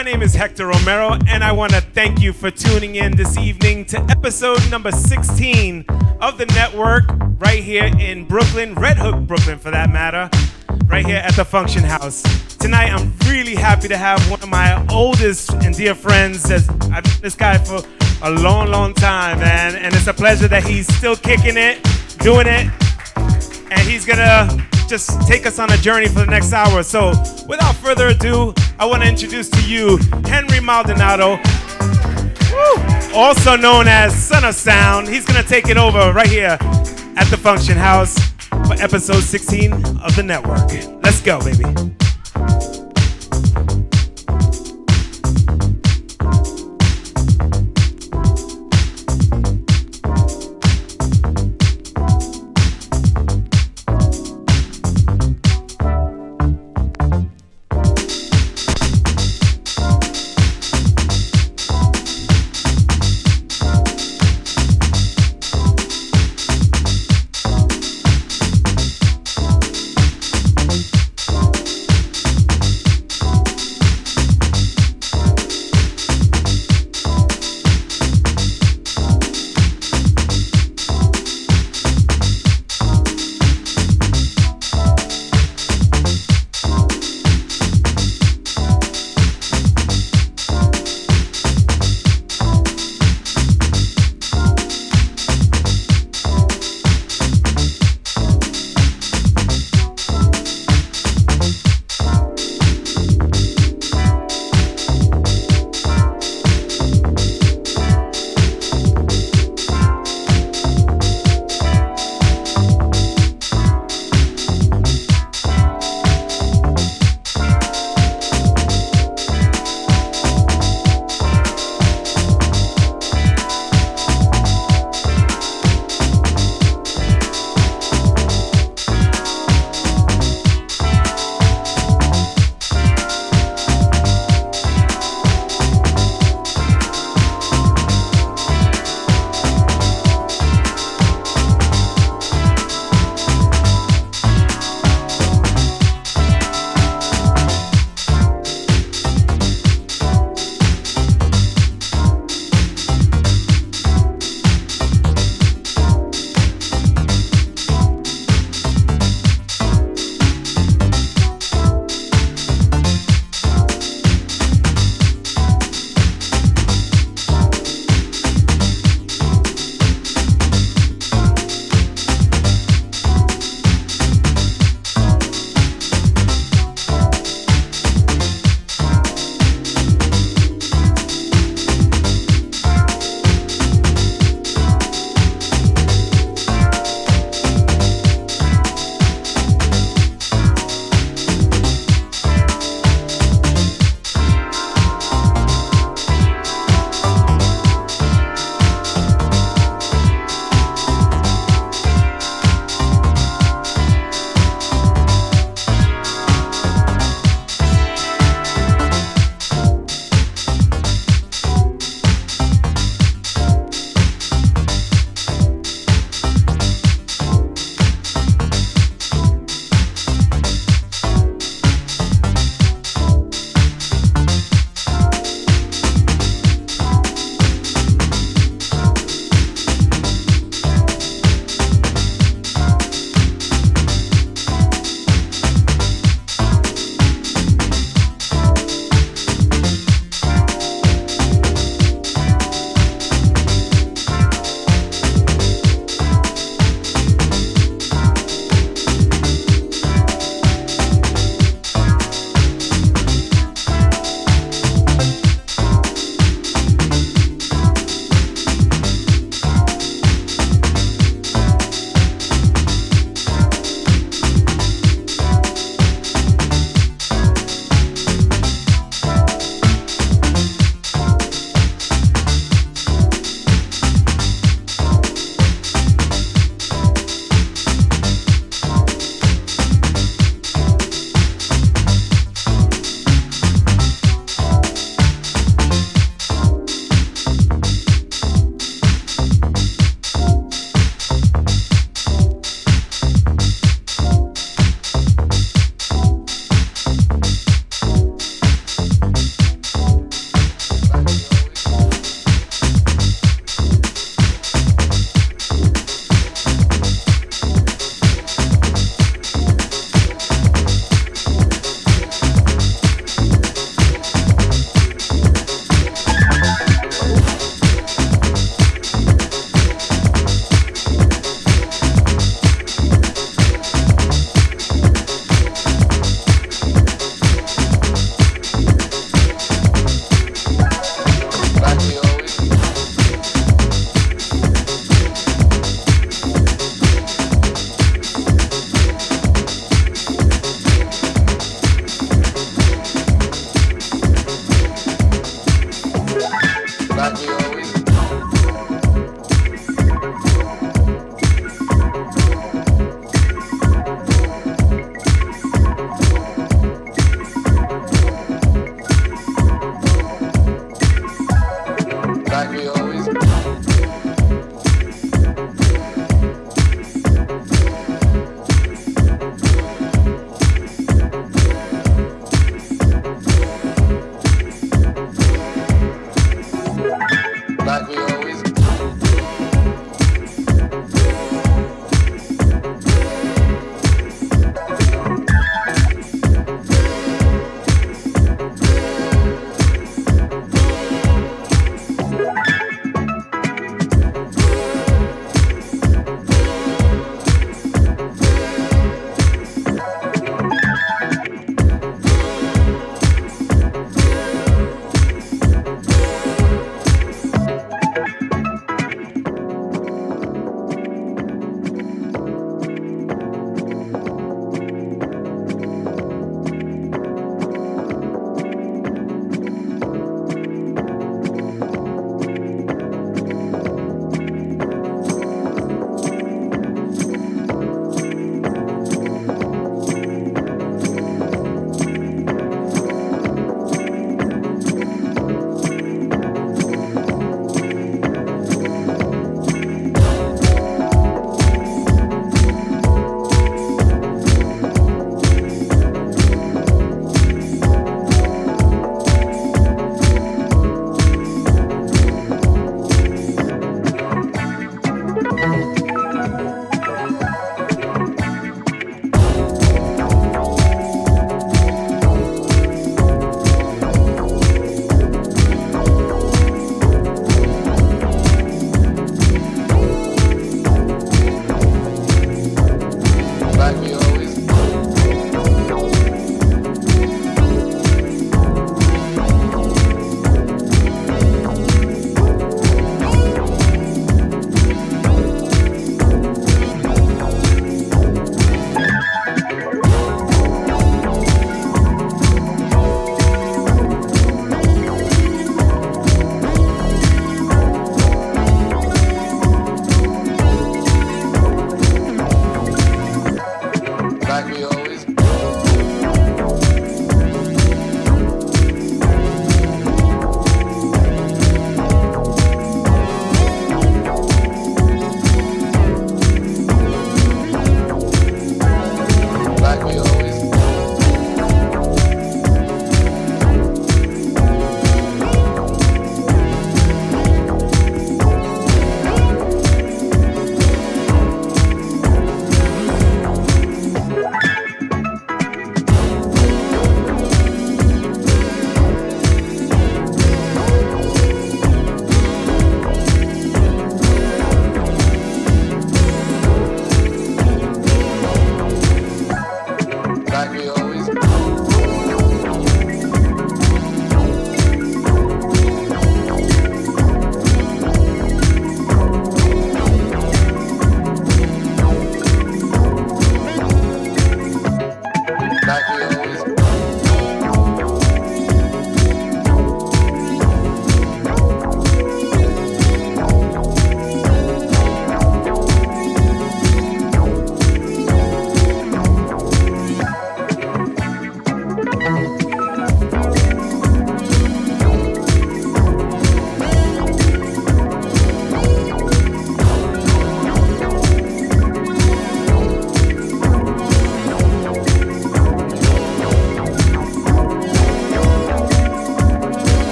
My name is Hector Romero, and I want to thank you for tuning in this evening to episode number 16 of the network right here in Brooklyn, Red Hook, Brooklyn for that matter, right here at the Funktion House. Tonight, I'm really happy to have one of my oldest and dear friends. I've known this guy for a long, long time, man, and it's a pleasure that he's still kicking it, doing it, and he's gonna just take us on a journey for the next hour. So, without further ado, I want to introduce to you Henry Maldonado, also known as Son of Sound. He's gonna take it over right here at the Funktion House for episode 16 of the network. Let's go, baby.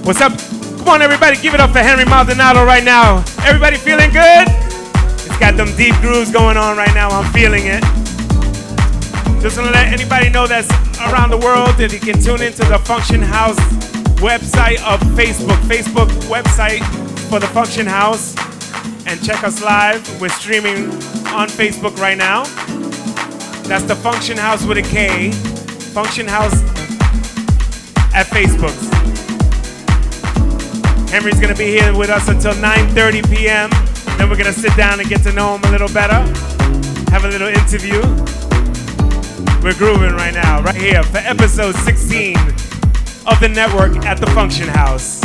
What's up? Come on, everybody, give it up for Henry Maldonado right now. Everybody feeling good? It's got them deep grooves going on right now. I'm feeling it. Just want to let anybody know that's around the world that you can tune into the Function House website of Facebook website for the Function House, and check us live. We're streaming on Facebook right now. That's the Function House with a K. Function House at Facebook. Henry's gonna be here with us until 9:30 p.m. Then we're gonna sit down and get to know him a little better. Have a little interview. We're grooving right now, right here for episode 16 of the network at the Function House.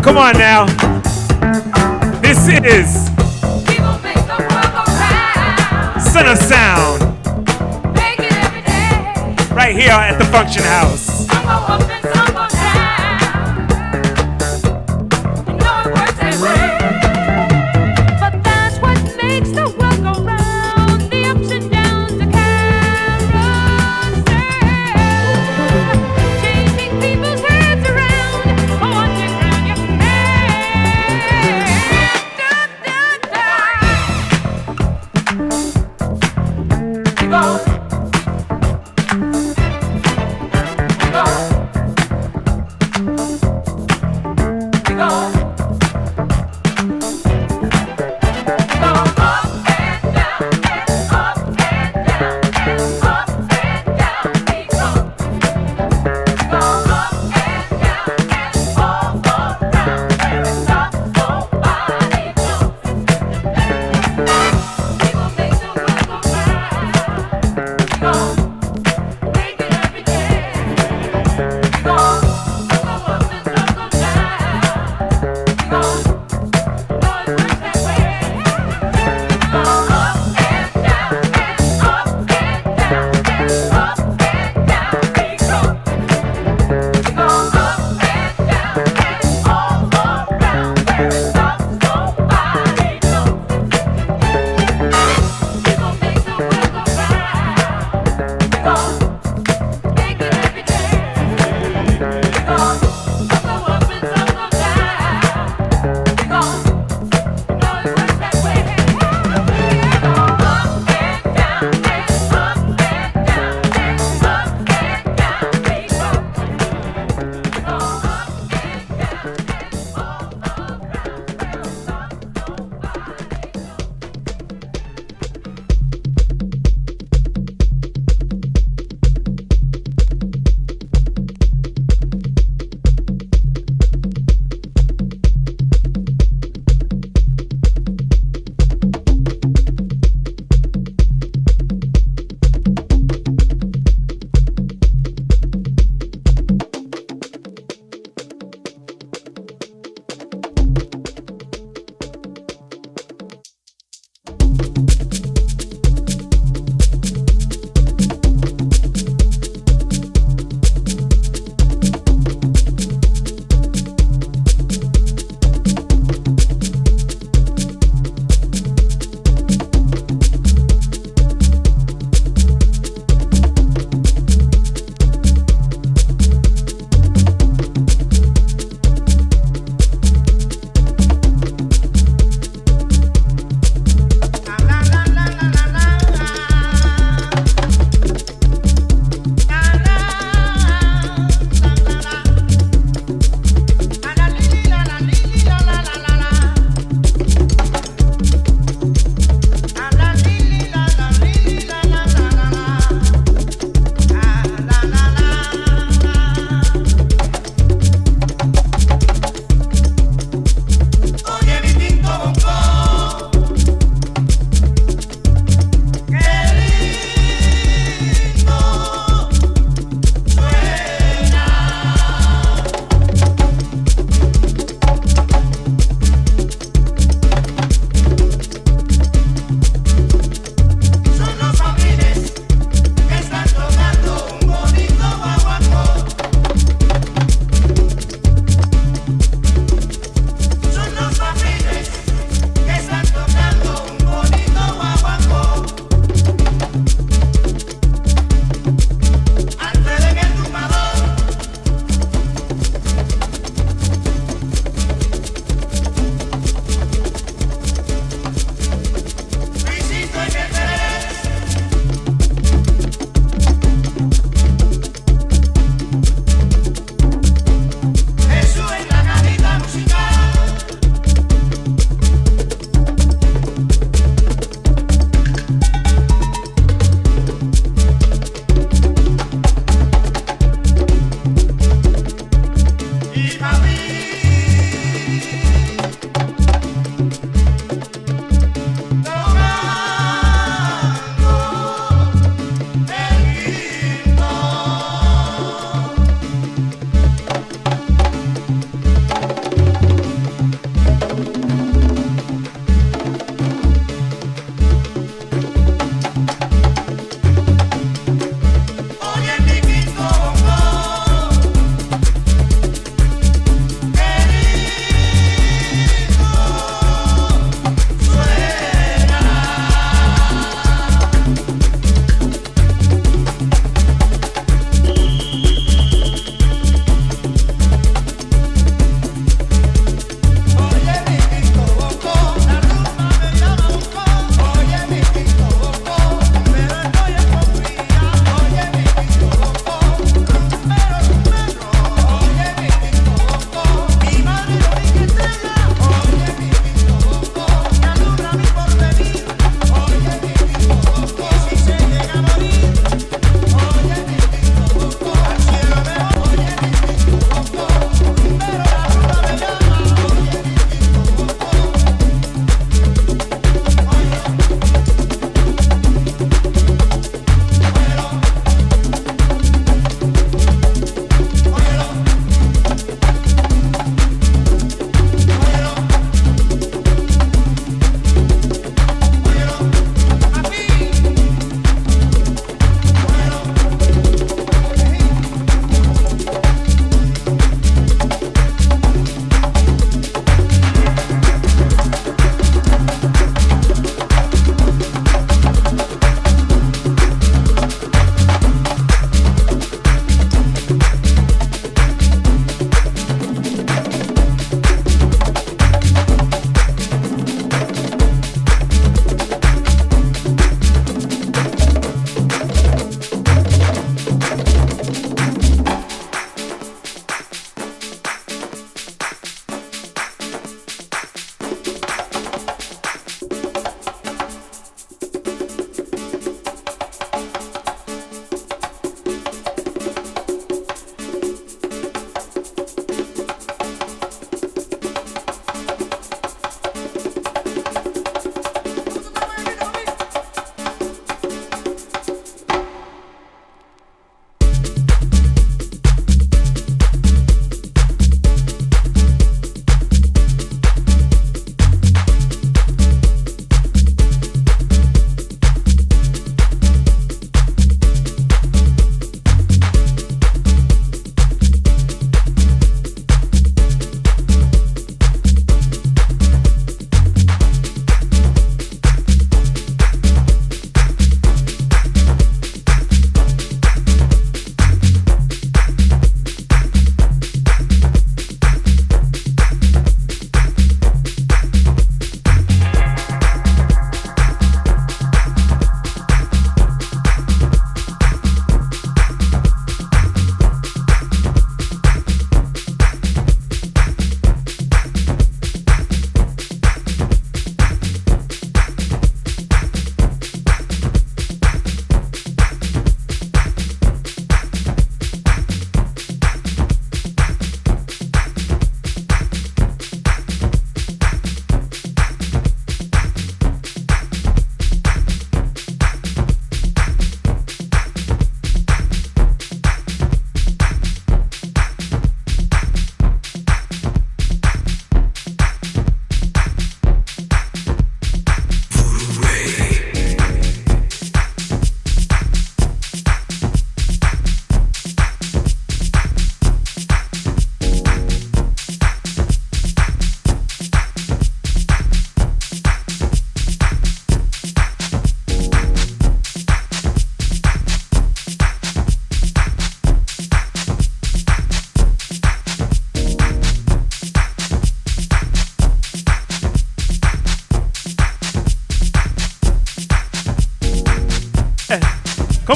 Come on now. This is Son of Sound. Right here at the Funktion House.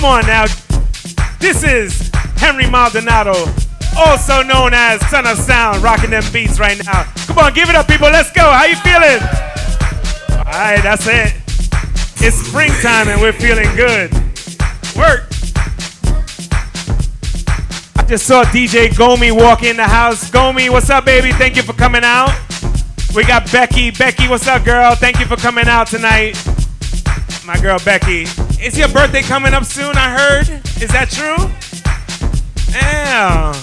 Come on now. This is Henry Maldonado, also known as Son of Sound, rocking them beats right now. Come on, give it up, people. Let's go. How you feeling? All right, that's it. It's springtime and we're feeling good. Work. I just saw DJ Gomi walk in the house. Gomi, what's up, baby? Thank you for coming out. We got Becky. Becky, what's up, girl? Thank you for coming out tonight. My girl, Becky. Is your birthday coming up soon, I heard? Is that true? Yeah.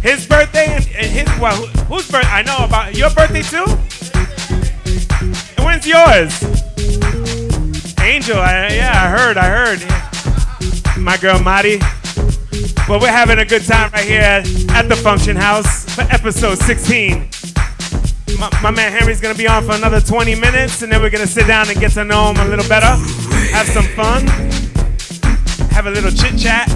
His birthday and his, well, whose birthday? I know about your birthday too? And when's yours? Angel, I heard. My girl, Madi. Well, we're having a good time right here at the Funktion House for episode 16. My man Henry's gonna be on for another 20 minutes, and then we're gonna sit down and get to know him a little better, have some fun, have a little chit chat.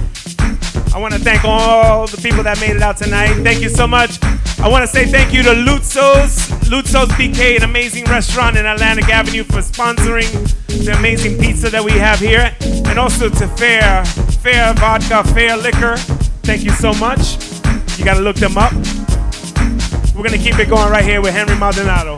I want to thank all the people that made it out tonight. Thank you so much. I want to say thank you to Lutzo's BK, an amazing restaurant in Atlantic Avenue, for sponsoring the amazing pizza that we have here, and also to Fair Vodka, Fair Liquor. Thank you so much. You gotta look them up. We're gonna keep it going right here with Henry Maldonado.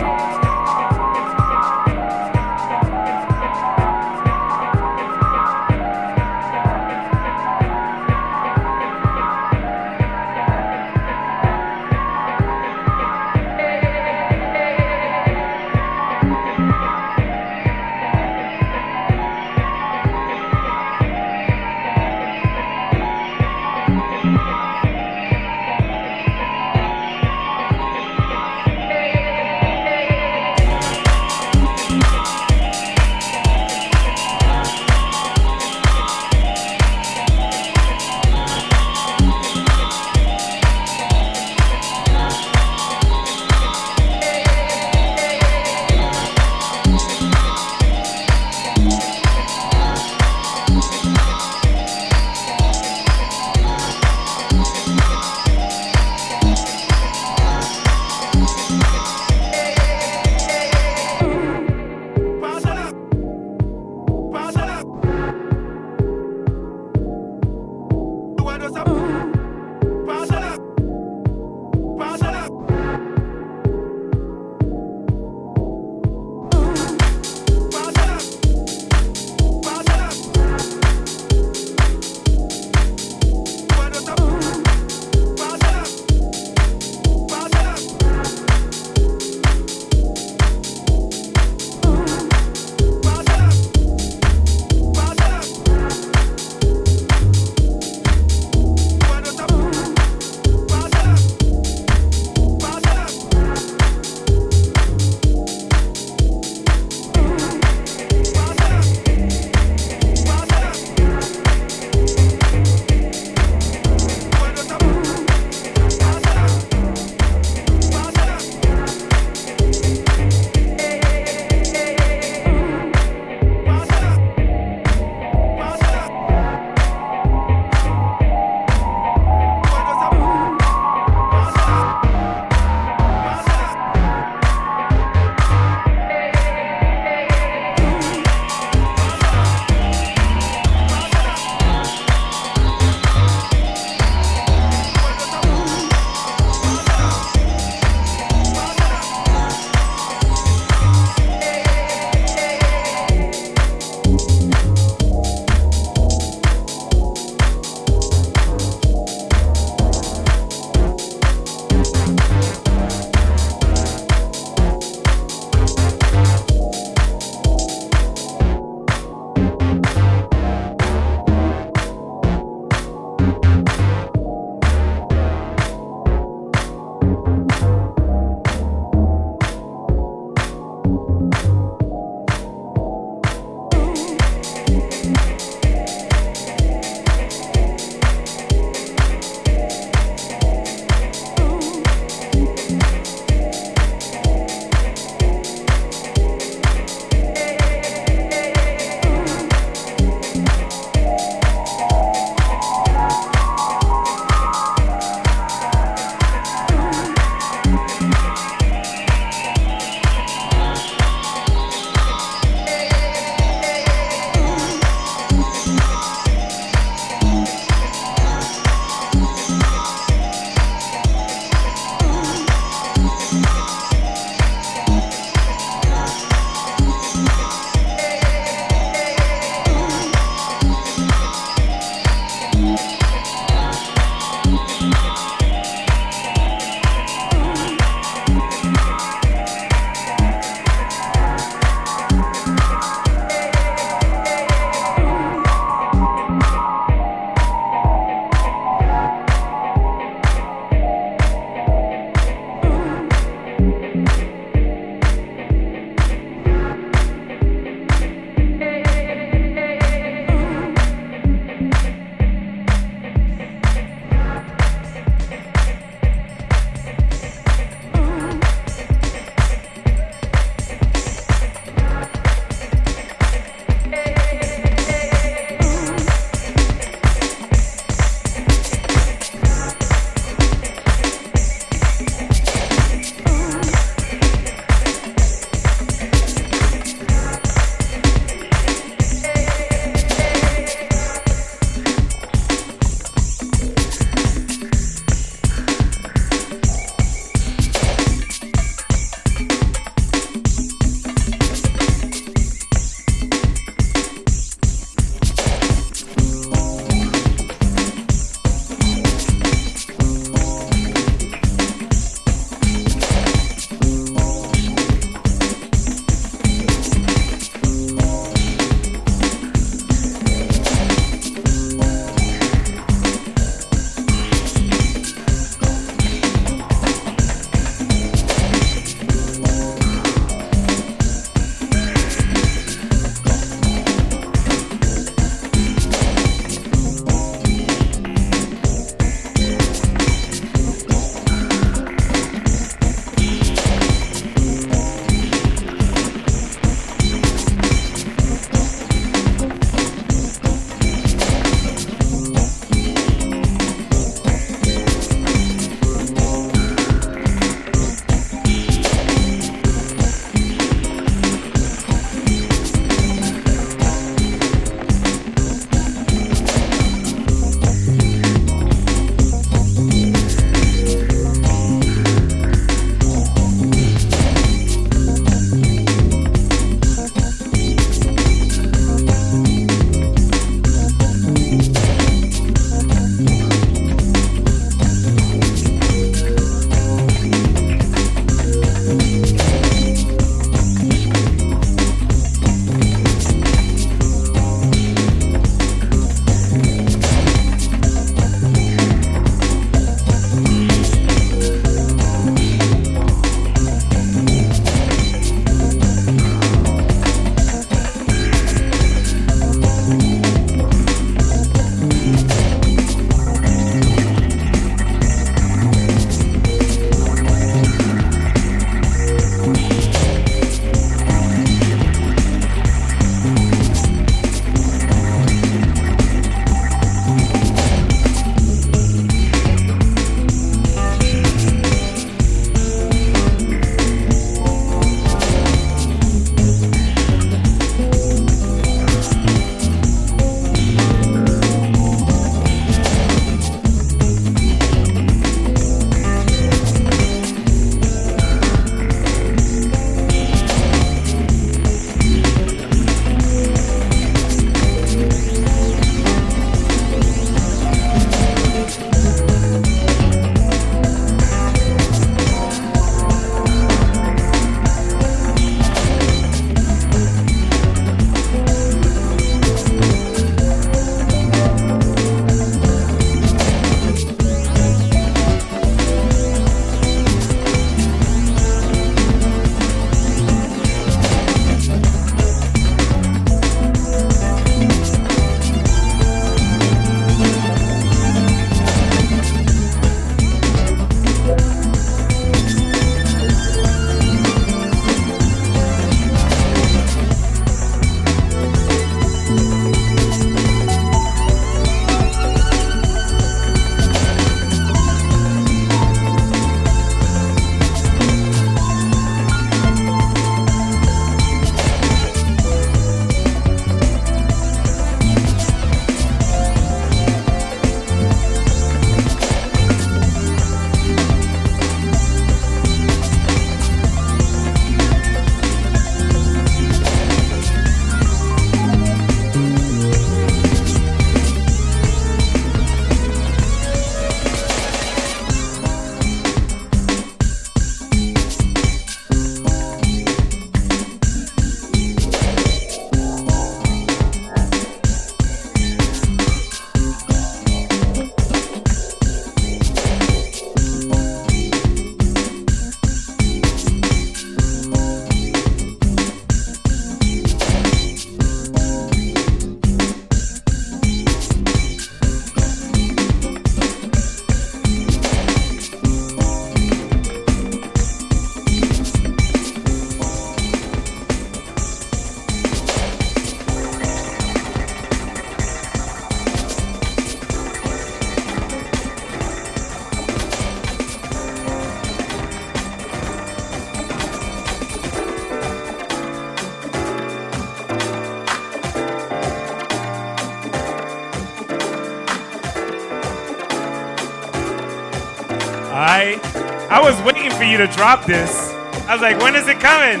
I was waiting for you to drop this. I was like, when is it coming?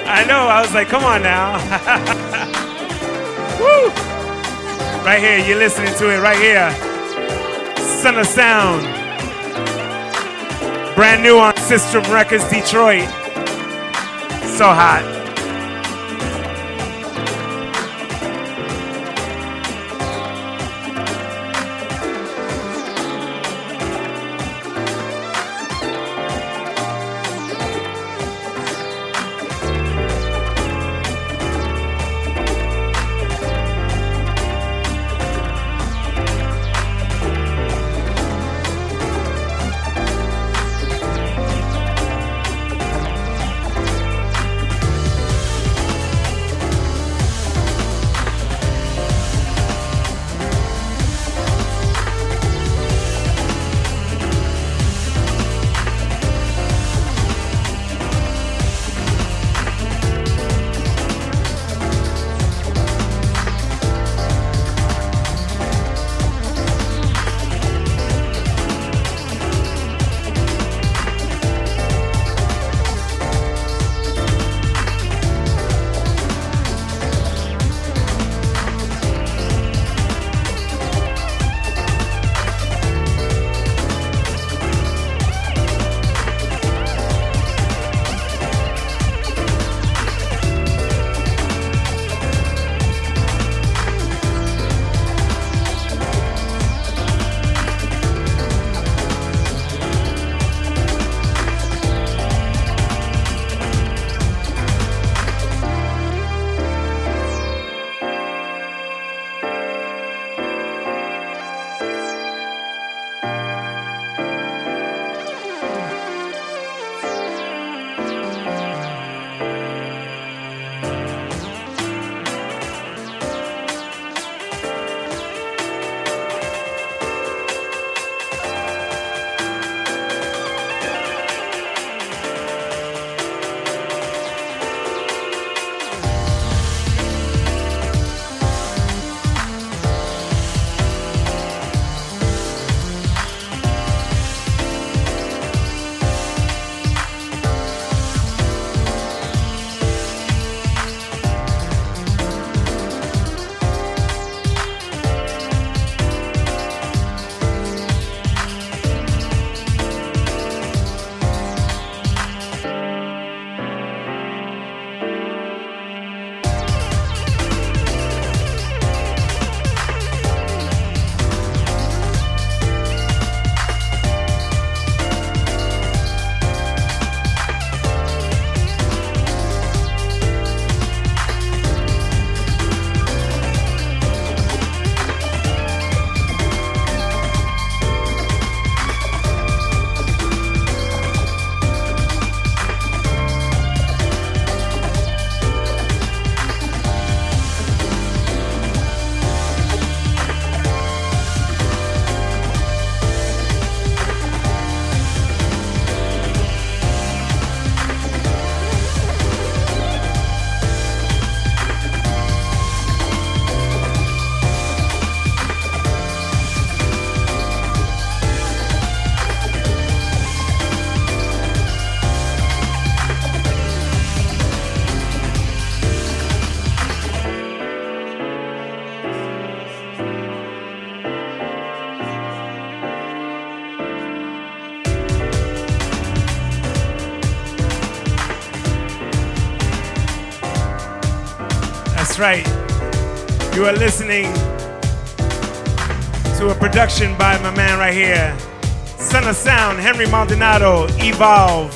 I know. I was like, come on now. Woo! Right here. You're listening to it right here. Son of Sound. Brand new on System Records Detroit. So hot. That's right. You are listening to a production by my man right here, Son of Sound, Henry Maldonado, Evolve,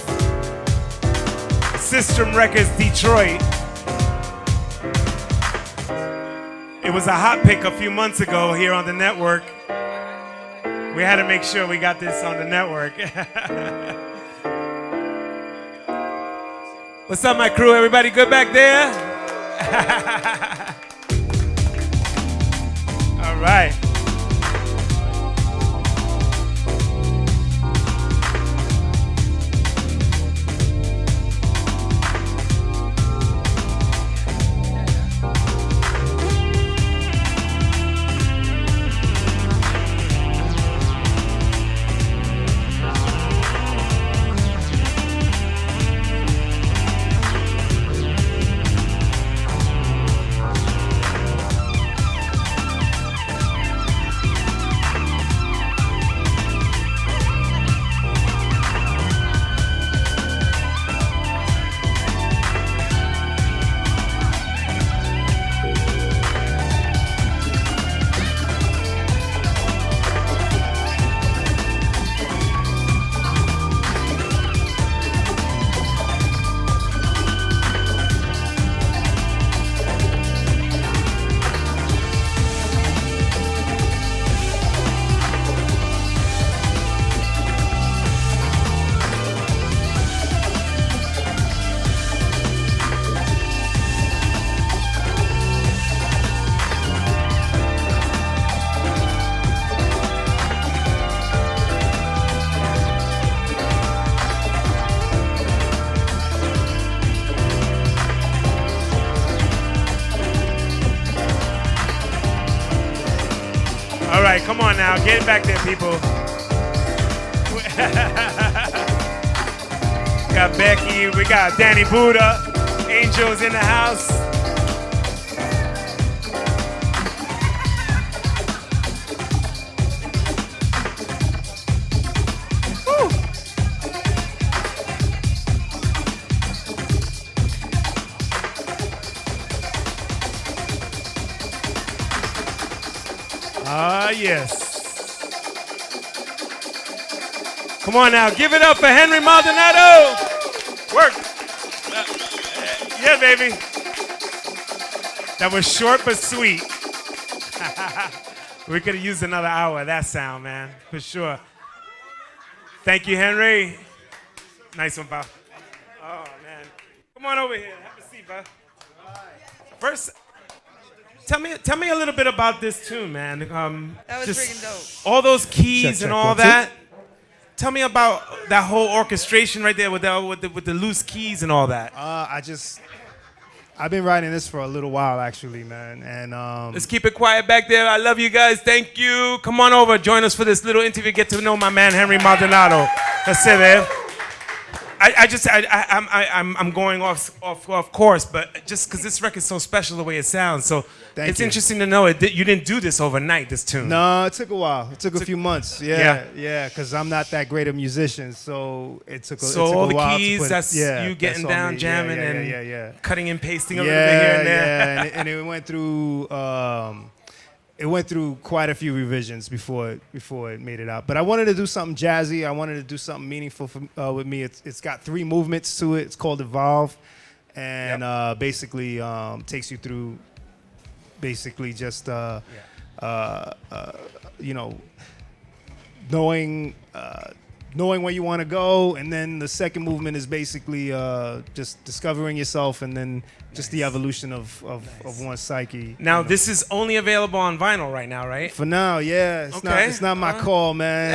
System Records, Detroit. It was a hot pick a few months ago here on the network. We had to make sure we got this on the network. What's up, my crew? Everybody good back there? All right. All right, come on now. Get back there, people. We got Becky. We got Danny Buddha. Angel's in the house. Ah, yes. Come on now, give it up for Henry Maldonado. Work. Yeah, baby. That was short but sweet. We could have used another hour of that sound, man, for sure. Thank you, Henry. Nice one, pal. Oh, man. Come on over here. Have a seat, pal. First, tell me a little bit about this tune, man. That was freaking dope. All those keys Check, and all 1, 2. that. Tell me about that whole orchestration right there with the loose keys and all that. I've been writing this for a little while, actually, man. And Let's keep it quiet back there. I love you guys. Thank you. Come on over. Join us for this little interview. Get to know my man, Henry Maldonado. That's it, man. I'm going off course, but just because this record's so special the way it sounds, so it's interesting to know you didn't do this overnight. This tune. No, it took a while. It took a few months. Yeah, because I'm not that great a musician, so it took a all while. The keys, that's you getting down, jamming, and cutting and pasting a little bit here and there. Yeah, and it went through. It went through quite a few revisions before it made it out. But I wanted to do something jazzy. I wanted to do something meaningful with me. It's got 3 movements to it. It's called Evolve, and basically takes you through basically just you know, knowing where you want to go, and then the second movement is basically just discovering yourself, and then just the evolution of one's psyche. Now, this is only available on vinyl right now, right? For now, yeah. It's not my call, man.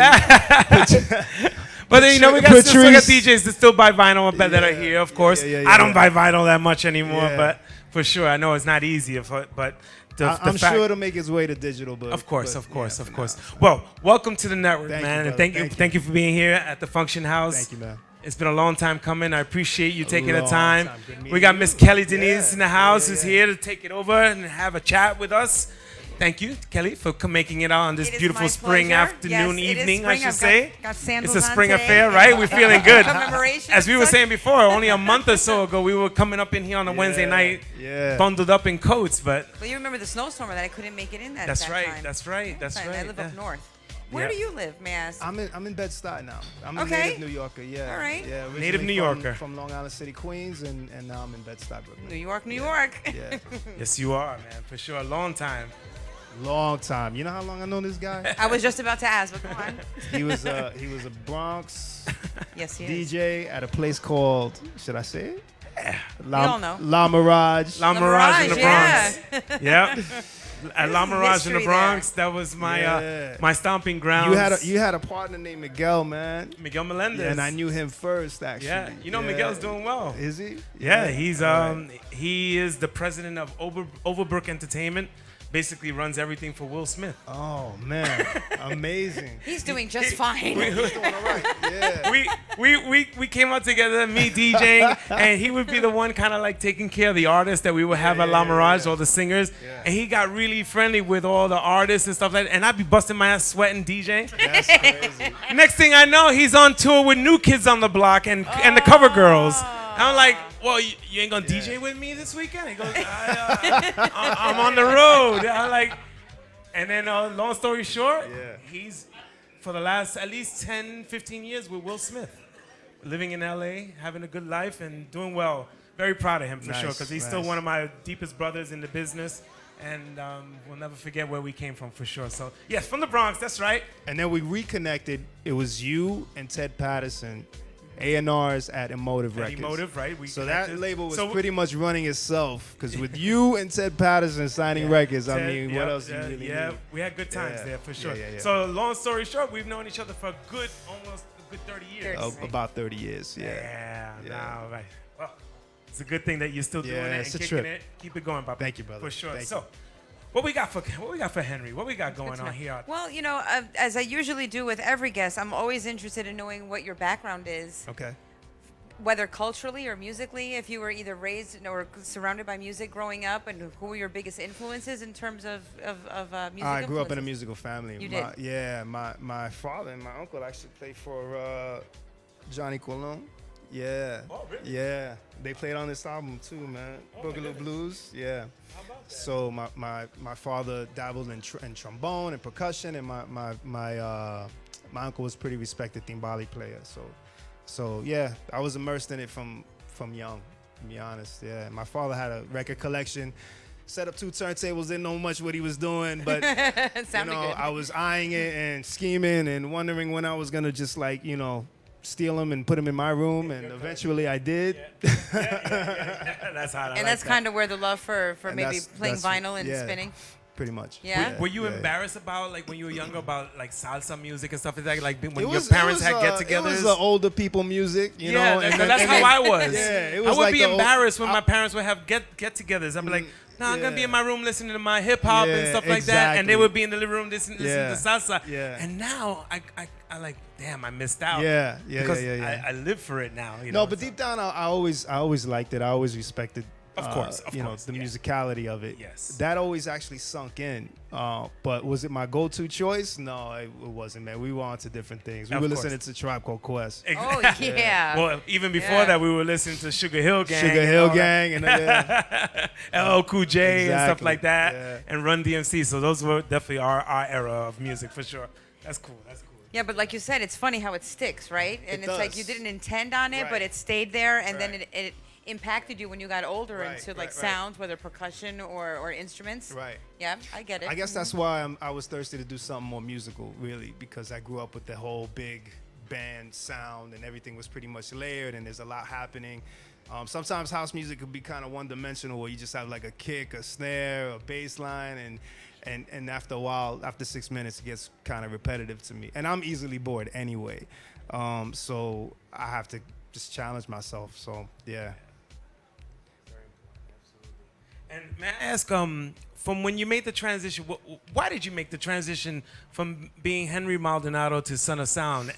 But then, we got still got DJs that still buy vinyl that are here, of course. I don't buy vinyl that much anymore, but for sure, I know it's not easy, but I'm sure it'll make its way to digital, but of course. Well, welcome to the network, man, and thank you for being here at the Function House. Thank you, man. It's been a long time coming. I appreciate you taking the time. We got Miss Kelly Diniz in the house who's here to take it over and have a chat with us. Thank you, Kelly, for making it out on this beautiful spring afternoon, evening, I should say. It's a spring affair, right? We're feeling good. Commemoration. As we were saying before, only a month or so ago, we were coming up in here on a Wednesday night, bundled up in coats. But you remember the snowstorm that I couldn't make it in that That's time. right. That's right. I live up north. Where do you live, may I ask? I'm in Bed-Stuy now. I'm a native New Yorker, yeah. All right. Yeah, native New Yorker. From Long Island City, Queens, and now I'm in Bed-Stuy, Brooklyn. New York. Yeah. Yes, you are, man, for sure. A long time. Long time. You know how long I know this guy? I was just about to ask, but go on. He was a Bronx yes, he DJ at a place called, should I say it? We all know. La Mirage. La Mirage in the Bronx. Yeah. Yep. At La Mirage in the Bronx, that was my my stomping grounds. You had a partner named Miguel, man. Miguel Melendez. Yeah, and I knew him first, actually. Yeah, Miguel's doing well. Is he? Yeah, he's he is the president of Overbrook Entertainment. Basically runs everything for Will Smith. Oh man, amazing. He's doing just fine. He's doing all right. Yeah. We came out together, me DJing, and he would be the one kind of like taking care of the artists that we would have at La Mirage, all the singers. Yeah. And he got really friendly with all the artists and stuff like that. And I'd be busting my ass sweating DJing. That's crazy. Next thing I know, he's on tour with New Kids on the Block and the Cover Girls. I'm like, well, you ain't gonna DJ with me this weekend? He goes, I'm on the road. I'm like, and then long story short, he's for the last at least 10, 15 years with Will Smith, living in LA, having a good life and doing well. Very proud of him for sure, because he's still one of my deepest brothers in the business. And we'll never forget where we came from for sure. So, yes, from the Bronx, that's right. And then we reconnected. It was you and Ted Patterson, A&Rs at Emotive Records. Emotive, right? So that label was pretty much running itself, because with you and Ted Patterson signing records, I mean, what else do you really need? We had good times there for sure. So long story short, we've known each other for almost a good 30 years. About 30 years, Now, right. Well, it's a good thing that you're still doing it and kicking it. Keep it going, Papa. Thank you, brother. For sure. Thank so, you. What we got for Henry? What we got going on here? Well, as I usually do with every guest, I'm always interested in knowing what your background is, Okay. whether culturally or musically. If you were either raised or surrounded by music growing up, and who were your biggest influences in terms of music. I grew up in a influences? musical family. You did? Yeah, my father and my uncle actually played for Johnny Colon. Yeah. Oh, really? Yeah. They played on this album too, man. Oh, my Boogaloo goodness. Blues. Yeah. How about that? So my father dabbled in trombone and percussion, and my uncle was pretty respected timbali player. So yeah, I was immersed in it from young, to be honest. Yeah. My father had a record collection. Set up 2 turntables, didn't know much what he was doing, but Sounded good. I was eyeing it and scheming and wondering when I was gonna just steal them and put them in my room, and eventually I did. That's how. And that's kind of where the love for And maybe playing that's- vinyl and yeah, spinning. pretty much. Yeah? Were you Yeah. embarrassed about, like, when you were younger, about like salsa music and stuff like that? Like when It your was- parents it had was, get-togethers. It was the older people music, you know. Yeah, and that's then- how I was. Yeah, it I was would like be the old- embarrassed when my parents would have get-togethers. I'd be like, no, I'm gonna be in my room listening to my hip hop and Yeah, stuff like that, and they exactly. would be in the living room listening Yeah, to salsa. yeah. And now I like, damn, I missed out. Yeah, yeah, because yeah. I live for it now. You No, know, but so- deep down, I always liked it. I always respected, Of course, the yeah. musicality of it. Yes. That always actually sunk in. But was it my go-to choice? No, it wasn't, man. We were on to different things. We Of were course. listening to Tribe Called Quest. Oh, yeah. Well, even before Yeah. that, we were listening to Sugar Hill Gang, Sugar and Hill all that. Gang and LL Cool J and stuff Exactly, like that, yeah. and Run DMC. So those were definitely our era of music for sure. That's cool. That's cool. Yeah, but like you said, it's funny how it sticks, right? And It it's like does. you didn't intend on it, but Right. it stayed there, and then Right. it impacted you when you got older Right, into like right, right. sounds, whether percussion or instruments. Right. Yeah, I get it. I guess that's why I was thirsty to do something more musical, really, because I grew up with the whole big band sound and everything was pretty much layered and there's a lot happening. Sometimes house music could be kind of one-dimensional, where you just have like a kick, a snare, a bass line, and after a while, after 6 minutes, it gets kind of repetitive to me. And I'm easily bored anyway, so I have to just challenge myself. So yeah. And may I ask, from when you made the transition, why did you make the transition from being Henry Maldonado to Son of Sound?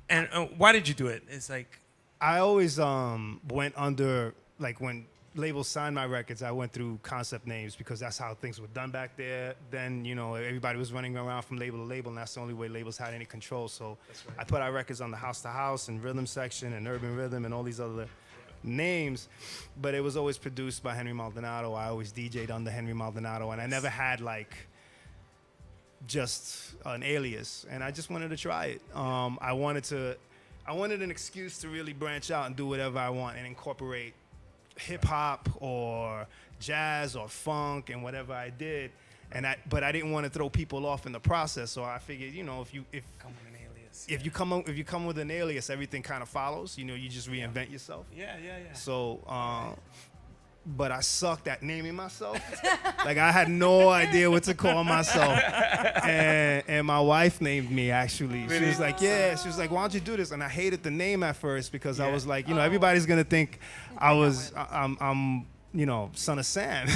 And why did you do it? It's like, I always went under, like, when labels signed my records, I went through concept names because that's how things were done back there. Then, everybody was running around from label to label, and that's the only way labels had any control. So I put our records on the House to House and Rhythm Section and Urban Rhythm and all these other names, but it was always produced by Henry Maldonado. I always DJ'd under Henry Maldonado, and I never had, like, just an alias, and I just wanted to try it. I wanted an excuse to really branch out and do whatever I want and incorporate hip hop or jazz or funk and whatever I did. But I didn't want to throw people off in the process. So I figured, if come with an alias. if you come with an alias, everything kind of follows. You just reinvent yourself. Yeah. So, but I sucked at naming myself. Like, I had no idea what to call myself. And my wife named me, actually. She was like, she was like, why don't you do this? And I hated the name at first because I was like, everybody's going to think I'm Son of Sam.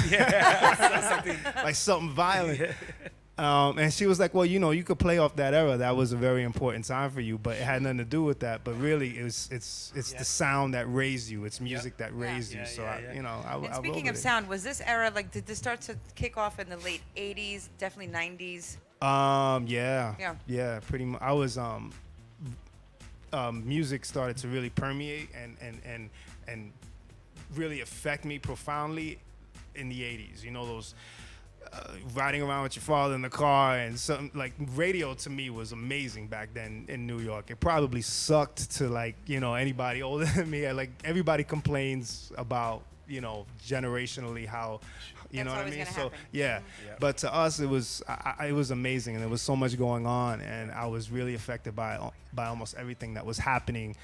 Like something violent. And she was like, well, you could play off that era. That was a very important time for you, but it had nothing to do with that. But really, it's the sound that raised you. It's music that raised you. So I And rolled speaking with of it. sound, was this era did this start to kick off in the late '80s, definitely '90s? Yeah, pretty much. I was music started to really permeate and really affect me profoundly in the '80s. Those riding around with your father in the car, and something like radio to me was amazing back then in New York. It probably sucked to anybody older than me. Like, everybody complains about generationally how you That's know what I always mean. gonna So happen. yeah, but to us it was amazing, and there was so much going on, and I was really affected by almost everything that was happening.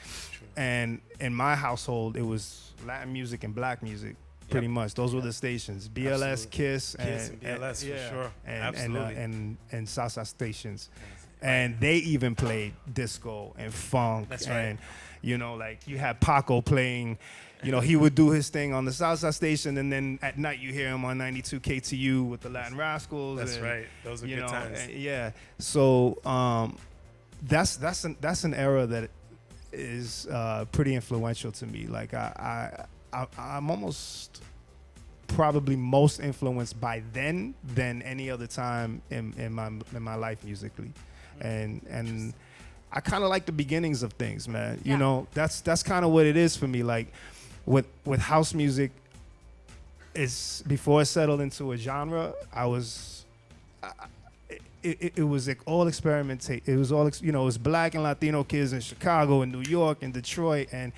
And in my household, it was Latin music and black music. Pretty much, those were the stations: BLS, Absolutely. Kiss, Kiss and BLS for sure. and Absolutely. and salsa stations. and they even played disco and funk. That's right. And you know, like you had Paco playing. You know, he would do his thing on the Southside station, and then at night you hear him on 92 KTU with the Latin Rascals. That's and, right. Those are you good know, times. yeah. So that's an era that is pretty influential to me. Like I'm almost probably most influenced by then than any other time in my life musically, and I kind of like the beginnings of things, man. You know, that's kind of what it is for me. Like with house music, is before it settled into a genre, it was like all experimentate. It was all it was black and Latino kids in Chicago and New York and Detroit, and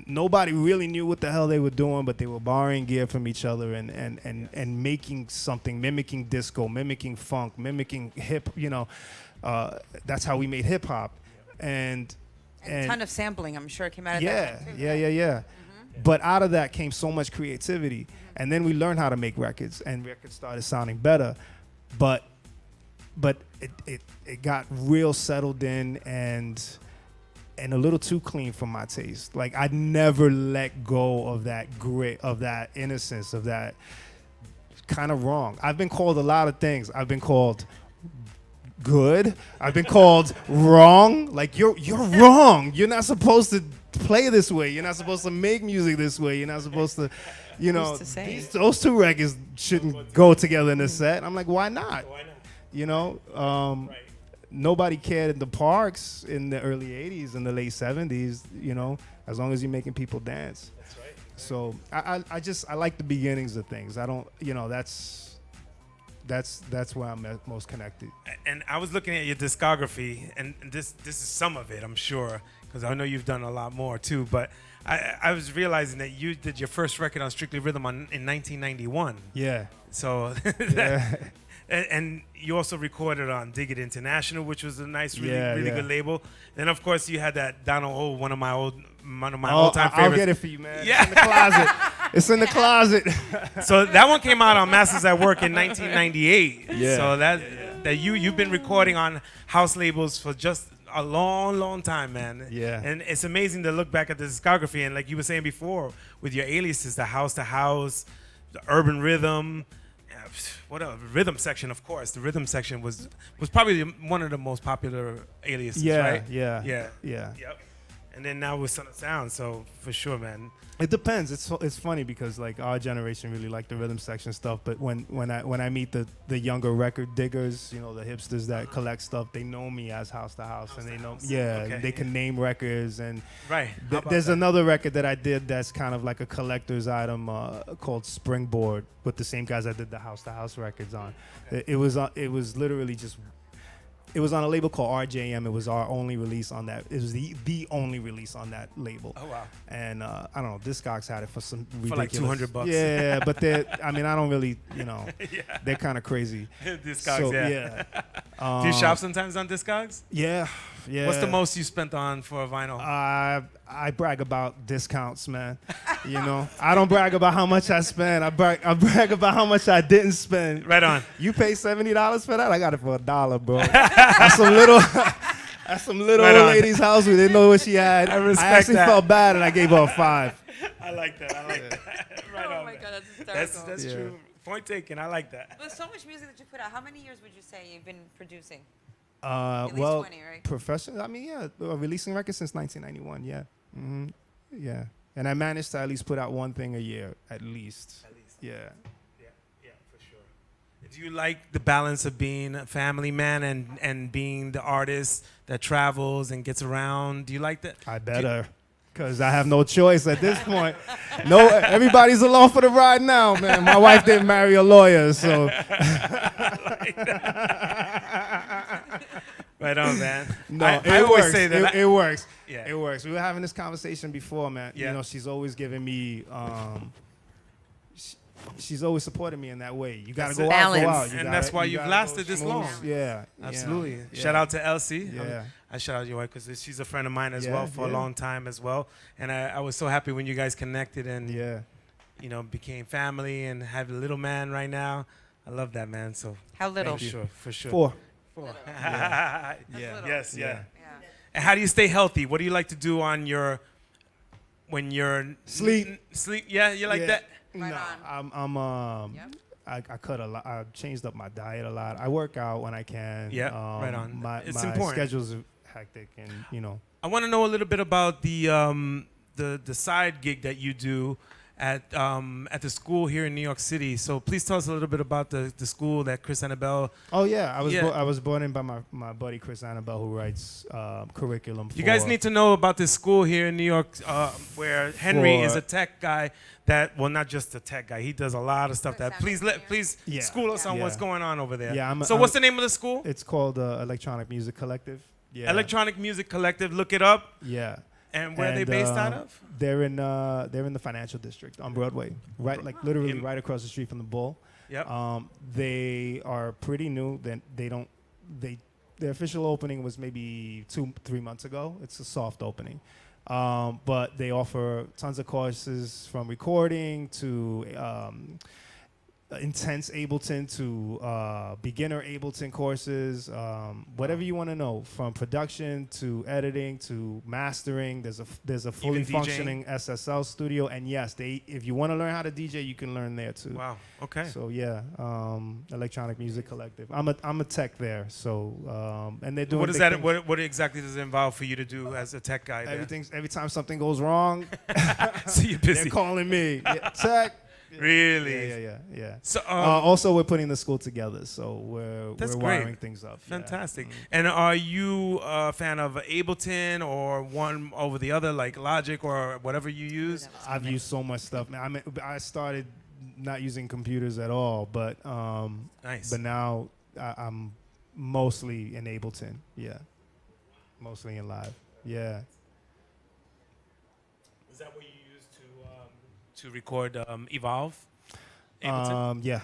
nobody really knew what the hell they were doing, but they were borrowing gear from each other and making something, mimicking disco, mimicking funk, mimicking hip. That's how we made hip hop, and a ton of sampling, I'm sure, came out of that. Yeah. Mm-hmm. But out of that came so much creativity, and then we learned how to make records, and records started sounding better, but it got real settled in and a little too clean for my taste. Like I never let go of that grit, of that innocence, of that kind of wrong. I've been called a lot of things. I've been called good. I've been called wrong. Like you're wrong. You're not supposed to play this way. You're not supposed to make music this way. You're not supposed to, those two records shouldn't go together in a set. I'm like, why not? Why not? You know, nobody cared in the parks in the early 80s and the late 70s, as long as you're making people dance. That's right. So I like the beginnings of things. I don't, that's where I'm most connected. And I was looking at your discography, and this is some of it, I'm sure, because I know you've done a lot more too. But I was realizing that you did your first record on Strictly Rhythm in 1991. Yeah. So, Yeah. and you also recorded on Dig It International, which was a nice, really good label. And of course, you had that Donald O, one of my all-time favorites. I'll get it for you, man. Yeah. It's in the closet. It's in the closet. So that one came out on Masters at Work in 1998. Yeah. So that you've been recording on house labels for just a long time, man. Yeah. And it's amazing to look back at the discography, and like you were saying before, with your aliases, the House to House, the Urban Rhythm, what else? Rhythm Section, of course. The Rhythm Section was probably one of the most popular aliases, right? Yeah. Yep. And then now with Son of Sound, so for sure, man. It depends. It's funny because like our generation really liked the Rhythm Section stuff, but when I meet the younger record diggers, the hipsters that collect stuff, they know me as House to House, and they know, they can name records, and right. There's another record that I did that's kind of like a collector's item called Springboard with the same guys I did the House to House records on. Okay. It was literally just. It was on a label called RJM. It was our only release on that. It was the only release on that label. Oh wow! And I don't know. Discogs had it for some ridiculous. For like $200. Yeah, but I don't really, they're kind of crazy. Discogs, So, yeah. Do you shop sometimes on Discogs? Yeah. What's the most you spent on for a vinyl? I brag about discounts, man. I don't brag about how much I spend. I brag about how much I didn't spend. Right on. You pay $70 for that? I got it for $1, bro. That's some little Right old on. lady's house. We didn't know what she had. I respect actually that. felt bad, and I gave her a 5. I like that. Right Oh on. my man. God, that's hysterical. That's Yeah. true. Point taken. I like that. With so much music that you put out, how many years would you say you've been producing? At least Well, 20, right? professional. I mean, releasing records since 1991. Yeah. Mm-hmm. Yeah. And I managed to at least put out one thing a year, at least. At least. Yeah. Yeah, for sure. Do you like the balance of being a family man and being the artist that travels and gets around? Do you like that? I better, because I have no choice at this point. No, everybody's along for the ride now, man. My wife didn't marry a lawyer, so. Right on, man. No, I always say that. It works. Yeah. It works. We were having this conversation before, man. Yeah. She's always giving me. She's always supported me in that way. You gotta That's go it. out, go Balance. out. And gotta- that's why you you've gotta lasted go this smooth. long. Yeah. Absolutely. Yeah. Shout out to Elsie. Yeah. I shout out your wife because she's a friend of mine as Yeah, well for a yeah. long time as well. And I was so happy when you guys connected and Yeah. became family and have a little man right now. I love that, man. So How little? for sure. 4. 4. Yeah. Yes, yeah. Yeah. And how do you stay healthy? What do you like to do on your when you're Sleep. Sleep. Yeah, you like Yeah. that? Right No, on. I'm Yep. I cut a lot. I changed up my diet a lot. I work out when I can. Yeah, right on. It's My important. schedule's hectic, and I want to know a little bit about the side gig that you do at the school here in New York City. So please tell us a little bit about the school that Chris Annabelle. Oh yeah, I was Yeah. I was brought in by my buddy Chris Annabelle, who writes curriculum. You guys need to know about this school here in New York, where Henry is a tech guy. Not just a tech guy. He does a lot of stuff. Sound Please Yeah. school us on Yeah. what's going on over there. Yeah, So what's the name of the school? It's called Electronic Music Collective. Yeah. Electronic Music Collective. Look it up. Yeah. And where are they based out of? They're in the financial district on Broadway, right, like literally right across the street from the Bull. Yep. They are pretty new. Their official opening was maybe 2-3 months ago. It's a soft opening, but they offer tons of courses from recording to intense Ableton to beginner Ableton courses, whatever you want to know, from production to editing to mastering. There's a fully Even DJing? functioning SSL studio, and yes, if you want to learn how to DJ, you can learn there too. Wow. Okay. So yeah, Electronic Music Collective. I'm a tech there, so and they're doing. What is big that? things. What exactly does it involve for you to do as a tech guy? There? Every time something goes wrong, So you're they're busy. calling me. Yeah, tech. Really? Yeah. So Also, we're putting the school together, so That's we're great. wiring things up. Yeah. fantastic. And are you a fan of Ableton or one over the other, like Logic or whatever you use? I've used so much stuff, man. I started not using computers at all, but Nice. But now I'm mostly in Ableton. Yeah, mostly in Live. Yeah. Is that what you use to record Evolve? Ableton? Yeah.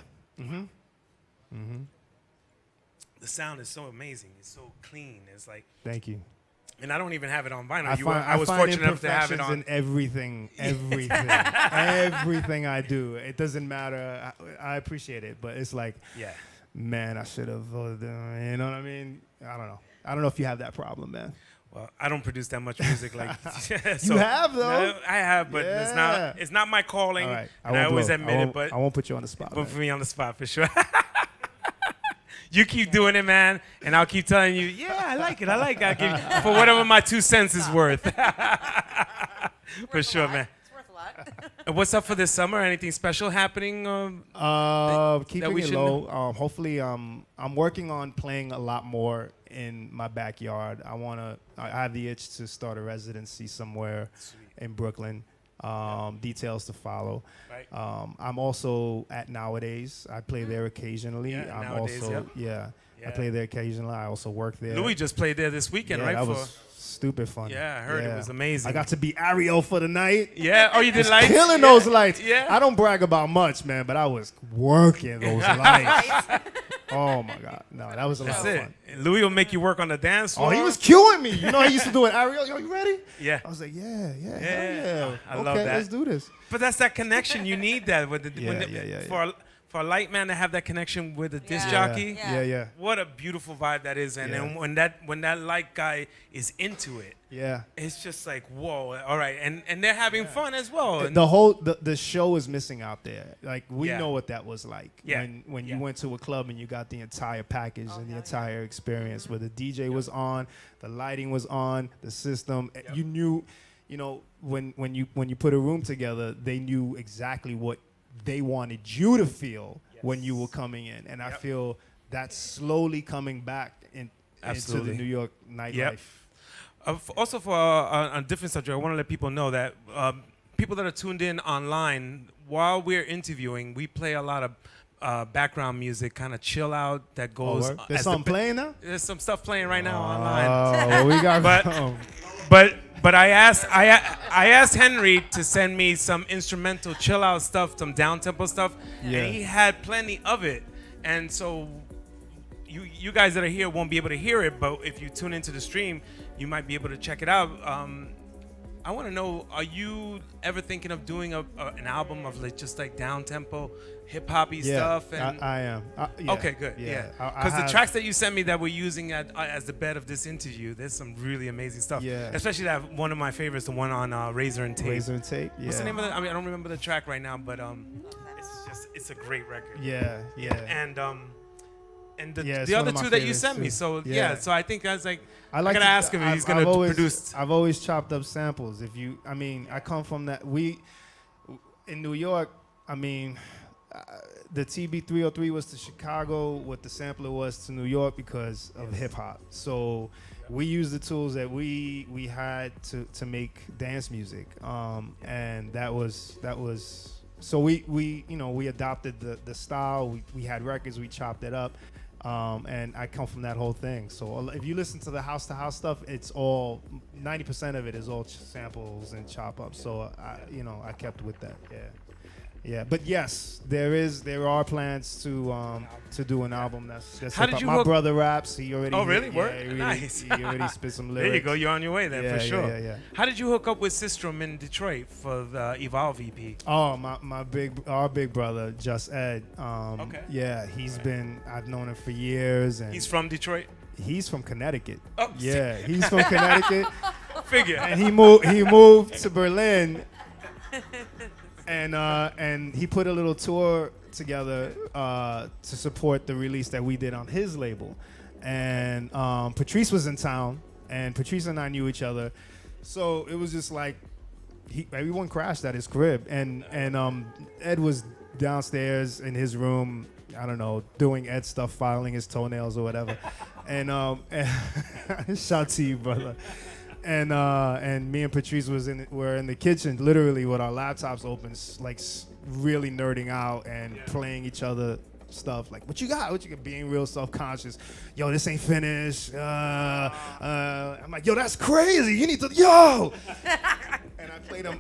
The sound is so amazing. It's so clean. It's like, Thank you. and I don't even have it on vinyl. I was find fortunate enough to have it imperfections on. in everything, everything I do. It doesn't matter. I appreciate it, but it's like, Yeah. man, I should have. You know what I mean? I don't know. I don't know if you have that problem, man. Well, I don't produce that much music. Like You have, though. No, I have, but Yeah. it's not my calling. All right. And I always admit it, but I won't put you on the spot. put man. for me on the spot for sure. You keep doing it, man, and I'll keep telling you, yeah, I like it. I'll give you for whatever my 2 cents is worth. For sure, man. It's worth a lot. And what's up for this summer? Anything special happening? that Keeping we it should low. Hopefully, I'm working on playing a lot more in my backyard. I have the itch to start a residency somewhere in Brooklyn. Details to follow. Right. I'm also at Nowadays. I play there occasionally. Yeah, I'm Nowadays, also yep. I play there occasionally. I also work there. Louis just played there this weekend, yeah, right? that was stupid fun. Yeah, I heard it was amazing. I got to be Ariel for the night. Yeah. Oh, you did lights? Killing Yeah. those lights. Yeah. I don't brag about much, man, but I was working those lights. Oh my God. No, that was a That's lot of it. fun. And Louis will make you work on the dance floor. Oh, he was cueing me. You know, he used to do it. Ariel, yo, you ready? Yeah. I was like, yeah. I Okay, love that. let's do this. But that's that connection. You need that with the, Yeah. For a light man to have that connection with a disc Yeah. jockey. Yeah. What a beautiful vibe that is, and Yeah. then when that light guy is into it, Yeah. it's just like whoa. All right, and they're having fun as well. And The show is missing out there. Like we Yeah. know what that was like Yeah. when Yeah. you went to a club and you got the entire package and the entire experience where the DJ was on, the lighting was on, the system. You knew, when you put a room together, they knew exactly what they wanted you to feel when you were coming in, and I feel that's slowly coming back into Absolutely. the New York nightlife. Also, for a different subject, I want to let people know that people that are tuned in online, while we're interviewing, we play a lot of background music, kind of chill out that goes. Word? There's as something playing now? There's some stuff playing right now online. Oh, well, we got. But I asked Henry to send me some instrumental chill out stuff, some down tempo stuff, Yeah. and he had plenty of it. And so you guys that are here won't be able to hear it, but if you tune into the stream, you might be able to check it out. I want to know: are you ever thinking of doing an album of just like down tempo, hip hoppy stuff? And I am. Yeah, okay, good. Yeah, because the tracks that you sent me that we're using as the bed of this interview, there's some really amazing stuff. Yeah. Especially that one of my favorites, the one on Razor and Tape. Razor and Tape. Yeah. What's the name of it? I mean, I don't remember the track right now, but it's a great record. Yeah. And the other two that you sent me. So so I think that's like I gotta ask him if he's gonna produce. I've always chopped up samples. I come from that. In New York, the TB303 was to Chicago what the sampler was to New York because of hip hop. So we used the tools that we had to make dance music, and that was. So we adopted the style. We had records. We chopped it up. And I come from that whole thing. So if you listen to the house-to-house stuff, it's all 90% of it is all samples and chop ups. So I kept with that. Yeah. But yes, there are plans to do an album that's How did you my brother raps. He already. Oh really? Nice. He already spit some lyrics. There you go. You're on your way then for sure. Yeah. How did you hook up with System in Detroit for the Evolve EP? Oh, our big brother, Just Ed. Okay. Yeah, I've known him for years, and he's from Detroit. He's from Connecticut. Oh, yeah, he's from Connecticut. Figure. And he moved to Berlin, and he put a little tour together to support the release that we did on his label. And Patrice was in town, and Patrice and I knew each other, so it was just like everyone crashed at his crib, and Ed was downstairs in his room, I don't know, doing Ed stuff, filing his toenails or whatever, and shout to you, brother. And me and Patrice were in the kitchen, literally with our laptops open, like really nerding out and playing each other stuff. Like, what you got? Being real self-conscious. Yo, this ain't finished. I'm like, yo, that's crazy. You need to, yo. And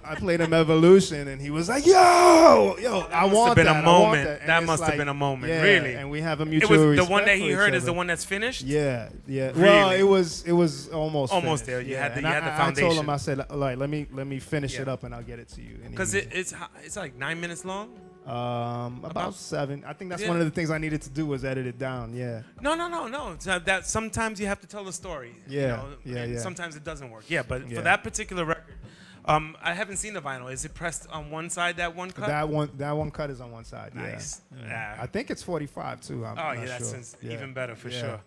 I played him Evolution, and he was like, yo, I want that. That must have been a moment, yeah, really. And we have a mutual respect. The one that he heard other. is the one that's finished? Yeah. Really? Well, it was almost finished. There. You had the foundation. I told him, I said, like, let me finish it up, and I'll get it to you. Because it's like 9 minutes long? About 7. I think that's one of the things I needed to do was edit it down. Yeah. No. So that sometimes you have to tell the story. Yeah. Yeah. Sometimes it doesn't work. Yeah, but for that particular record, I haven't seen the vinyl. Is it pressed on one side? That one cut. That one cut is on one side. Nice. Yeah. I think it's 45 too. That's even better for sure.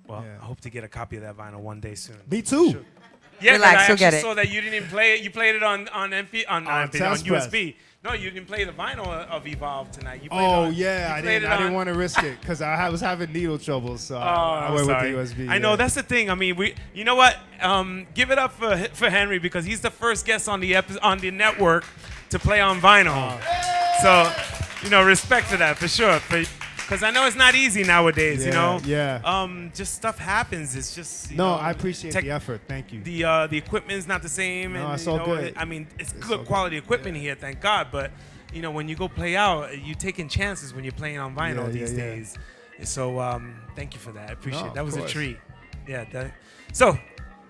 Well, I hope to get a copy of that vinyl one day soon. Me too. Sure. Yeah, Relax, I actually saw that you didn't even play it. You played it on USB. No, you didn't play the vinyl of Evolve tonight. You played I didn't want to risk it because I was having needle trouble, so I went with the USB. I know that's the thing. I mean, you know what? Give it up for Henry because he's the first guest on the network to play on vinyl. So, respect for that for sure. Because I know it's not easy nowadays, Yeah. just stuff happens. It's just I appreciate the effort. Thank you. The equipment's not the same. No, and, it's all good. I mean, it's good quality equipment here, thank God. But when you go play out, you're taking chances when you're playing on vinyl these days. So thank you for that. I appreciate it. That was a treat. Yeah. So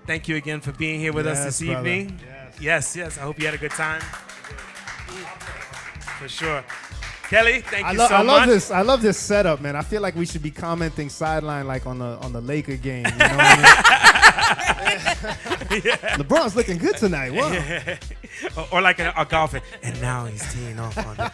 thank you again for being here with us this evening. Yes. I hope you had a good time. For sure. Kelly, thank you so much. I love this setup, man. I feel like we should be commenting sideline like on the Laker game. You know what I mean? LeBron's looking good tonight. Wow. Yeah. Or like a golfer. And now he's teeing off on the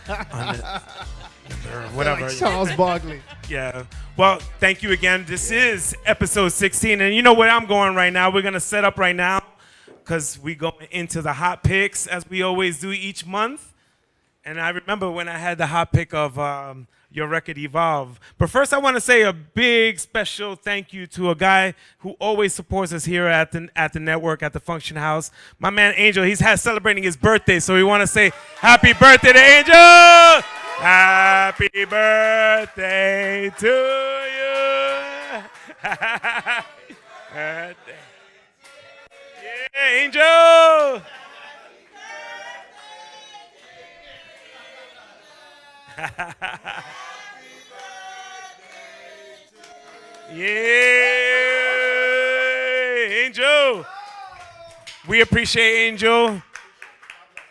whatever. Like Charles Barkley. Yeah. Well, thank you again. This is episode 16. And you know where I'm going right now? We're going to set up right now because we go into the hot picks as we always do each month. And I remember when I had the hot pick of your record, Evolve. But first, I want to say a big special thank you to a guy who always supports us here at the network, at the Funktion House. My man, Angel, he's celebrating his birthday, so we want to say happy birthday to Angel! Happy birthday to you! Birthday. Yeah, Angel! Yeah, Angel. We appreciate Angel.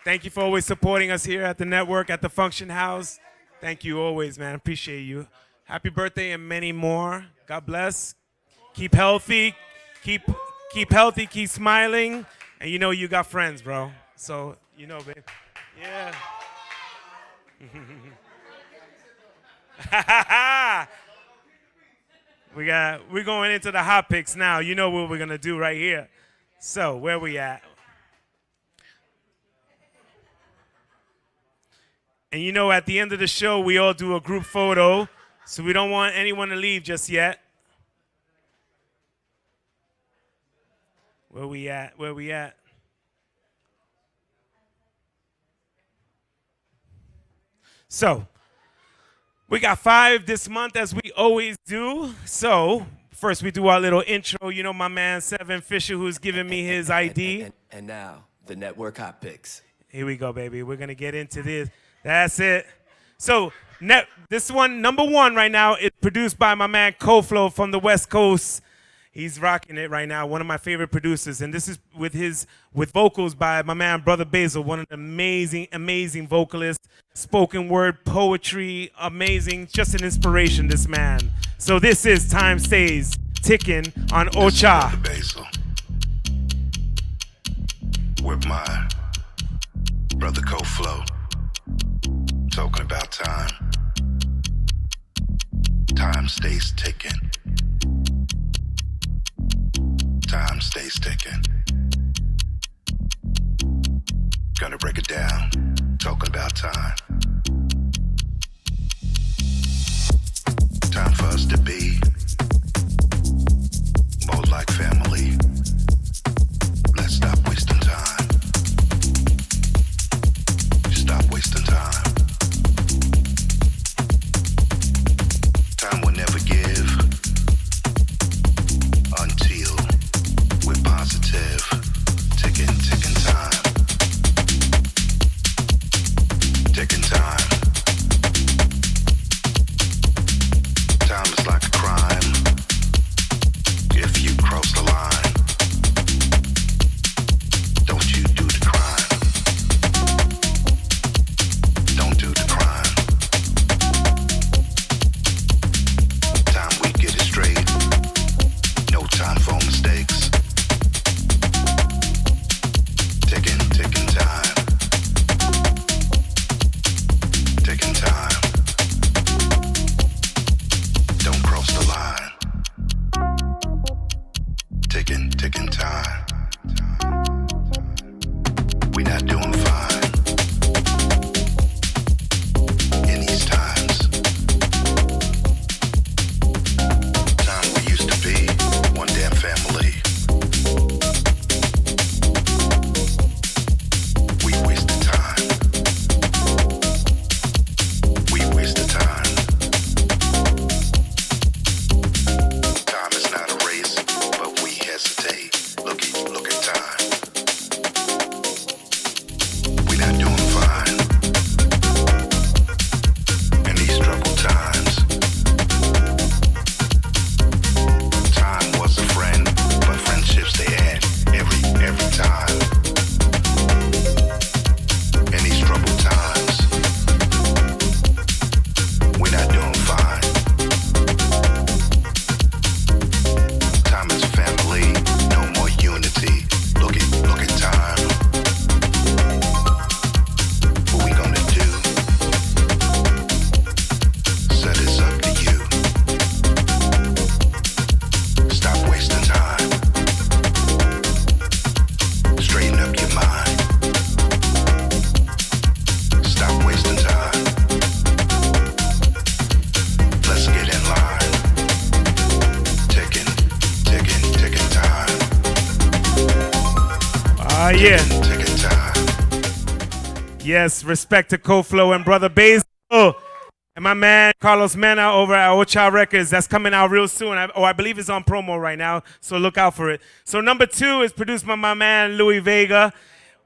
Thank you for always supporting us here at the network, at the Function House. Thank you always, man. Appreciate you. Happy birthday and many more. God bless. Keep healthy. Keep healthy. Keep smiling. And you know you got friends, bro. So, you know, babe. Yeah. We're going into the hot picks now. You know what we're gonna do right here. So where we at? And you know, at the end of the show, we all do a group photo, so we don't want anyone to leave just yet. Where we at? Where we at? So, we got 5 this month, as we always do. So, first we do our little intro. You know my man, Seven Fisher, who's giving me his ID. And now, the network hot picks. Here we go, baby. We're going to get into this. That's it. So, this one, number 1 right now, is produced by my man, Koflo from the West Coast. He's rocking it right now, one of my favorite producers. And this is with vocals by my man, Brother Basil, one of the amazing vocalists. Spoken word, poetry, amazing. Just an inspiration, this man. So this is Time Stays Ticking on Ocha. Brother Basil. With my brother Koflo. Talking about time. Time stays ticking. Time stays ticking. Gonna break it down. Talking about time. Time for us to be more like family. Let's stop wasting time. Stop wasting time. Time will never give until we're positive. Ticking time. Ticking time. Time is like a crime. If you cross the line, don't you do the crime. Don't do the crime. Time we get it straight. No time for mistakes. Ticking time. Ticking time. Don't cross the line. Ticking time. We not doing fine in these times. Time we used to be one damn family. We wasted time. We wasted time. Time is not a race, but we hesitate. Look at time. We not doing fine in these troubled times. Time was a friend, but friendships they end every time. In these troubled times, we're not doing fine. Time is family, no more unity. Look at time. What we gonna do? Said it's up to you. Stop wasting time. Straighten up your mind. Stop wasting time. Let's get in line. Ticking time. Yeah. Ticking time. Yes, respect to Koflo and Brother Basil. And my man, Carlos Mena over at Ocha Records. That's coming out real soon. I believe it's on promo right now, so look out for it. So number 2 is produced by my man, Louis Vega,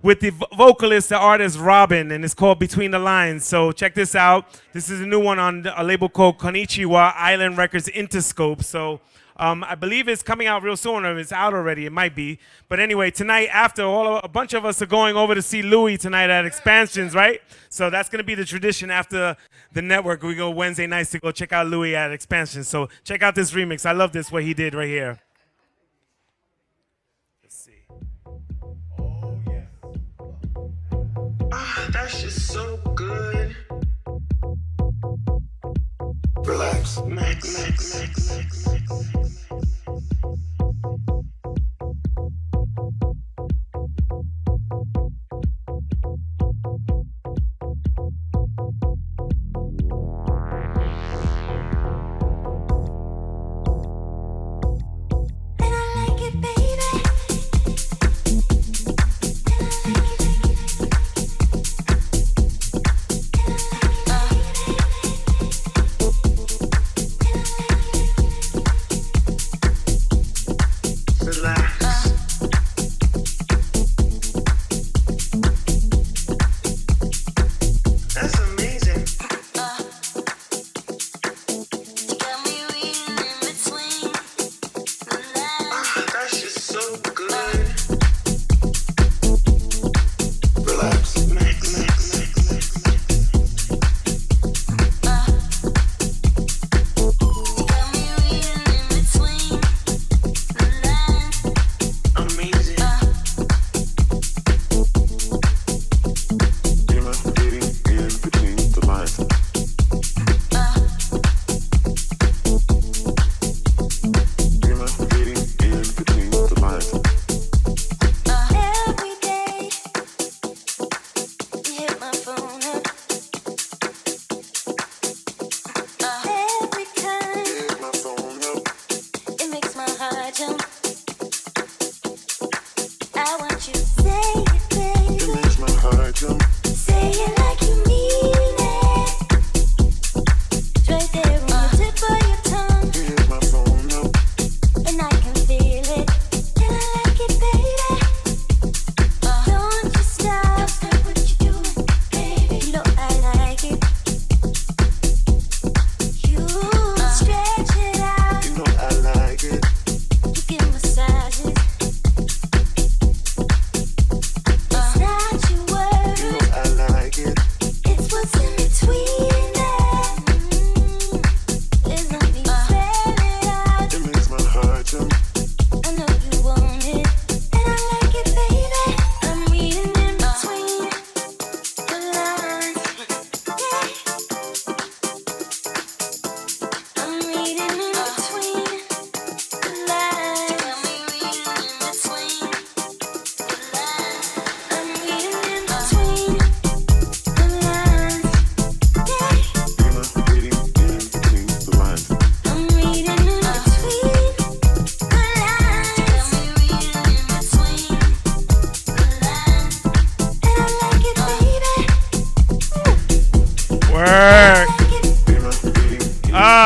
with the vocalist, the artist, Robin, and it's called Between the Lines. So check this out. This is a new one on a label called Konichiwa Island Records Interscope. So I believe it's coming out real soon, or if it's out already, it might be. But anyway, tonight, after a bunch of us are going over to see Louis tonight at Expansions, right? So that's going to be the tradition after the network. We go Wednesday nights to go check out Louis at Expansions. So check out this remix. I love this, what he did right here. Let's see. Oh, yeah. That's just so good. Relax. Max.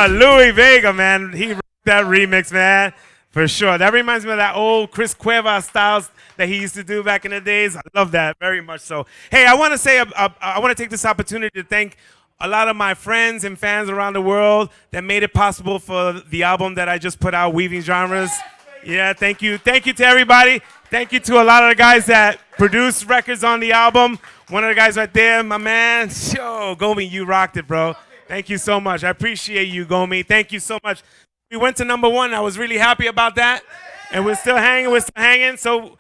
Louis Vega, man. He rocked that remix, man. For sure. That reminds me of that old Chris Cueva styles that he used to do back in the days. I love that very much so. Hey, I want to say, I want to take this opportunity to thank a lot of my friends and fans around the world that made it possible for the album that I just put out, Weaving Genres. Yeah, thank you. Thank you to everybody. Thank you to a lot of the guys that produced records on the album. One of the guys right there, my man. Yo, Gomi, you rocked it, bro. Thank you so much. I appreciate you, Gomi. Thank you so much. We went to #1. I was really happy about that. And we're still hanging. We're still hanging. So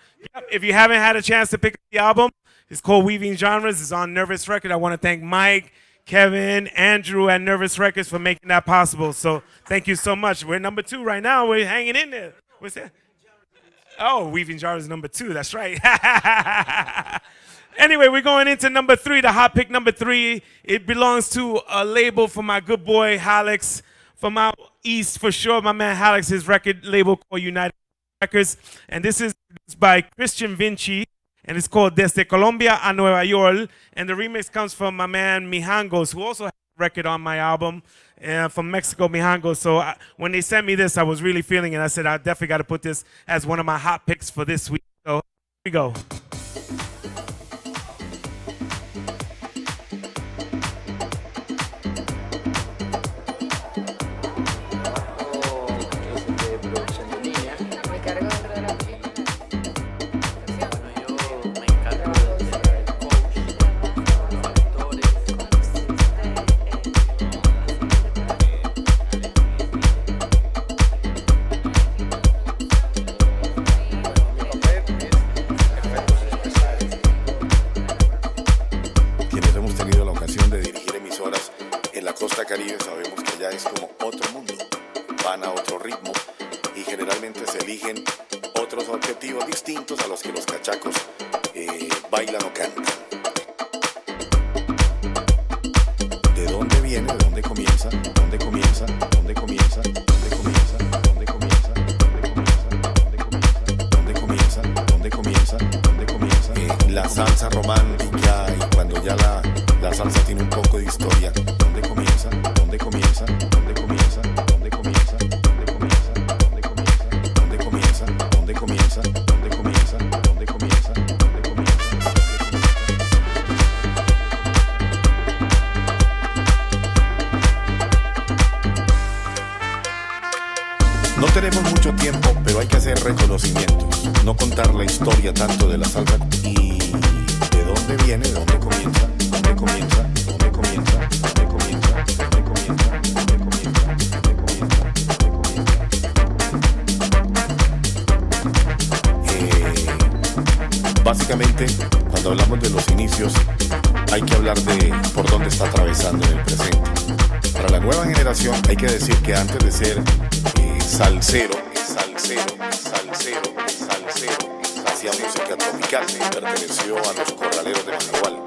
if you haven't had a chance to pick up the album, it's called Weaving Genres. It's on Nervous Record. I want to thank Mike, Kevin, Andrew at Nervous Records for making that possible. So thank you so much. We're #2 right now. We're hanging in there. What's that? Oh, Weaving Genres is #2. That's right. Anyway, we're going into #3, the hot pick #3. It belongs to a label for my good boy, Hallex, from out east for sure. My man Hallex, his record label called United Records. And this is produced by Christian Vinci, and it's called Desde Colombia a Nueva York. And the remix comes from my man Mijangos, who also has a record on my album from Mexico, Mijangos. So when they sent me this, I was really feeling it. I said, I definitely got to put this as one of my hot picks for this week. So here we go. otros objetivos distintos a los que los cachacos bailan o cantan. ¿De dónde viene? ¿De dónde comienza? ¿Dónde comienza? ¿Dónde comienza? ¿Dónde comienza? ¿Dónde comienza? ¿Dónde comienza? ¿Dónde comienza? ¿Dónde comienza? La salsa romántica y cuando ya la salsa tiene un poco de historia. ¿Dónde comienza? ¿Dónde comienza? ¿Dónde comienza? ¿Dónde comienza? ¿Dónde comienza? ¿Dónde comienza? ¿Dónde comienza? ¿Dónde comienza? ¿Dónde comienza? ¿Dónde comienza? ¿Dónde comienza? No tenemos mucho tiempo, pero hay que hacer reconocimientos, no contar la historia tanto de la salsa y de dónde viene, de dónde comienza, dónde comienza, dónde comienza, dónde comienza, dónde comienza, dónde comienza, dónde comienza, dónde comienza. Básicamente, cuando hablamos de los inicios, hay que hablar de por dónde está atravesando en el presente. Para la nueva generación hay que decir que antes de ser salsero, hacía música tropical, perteneció a los corraleros de Manuel.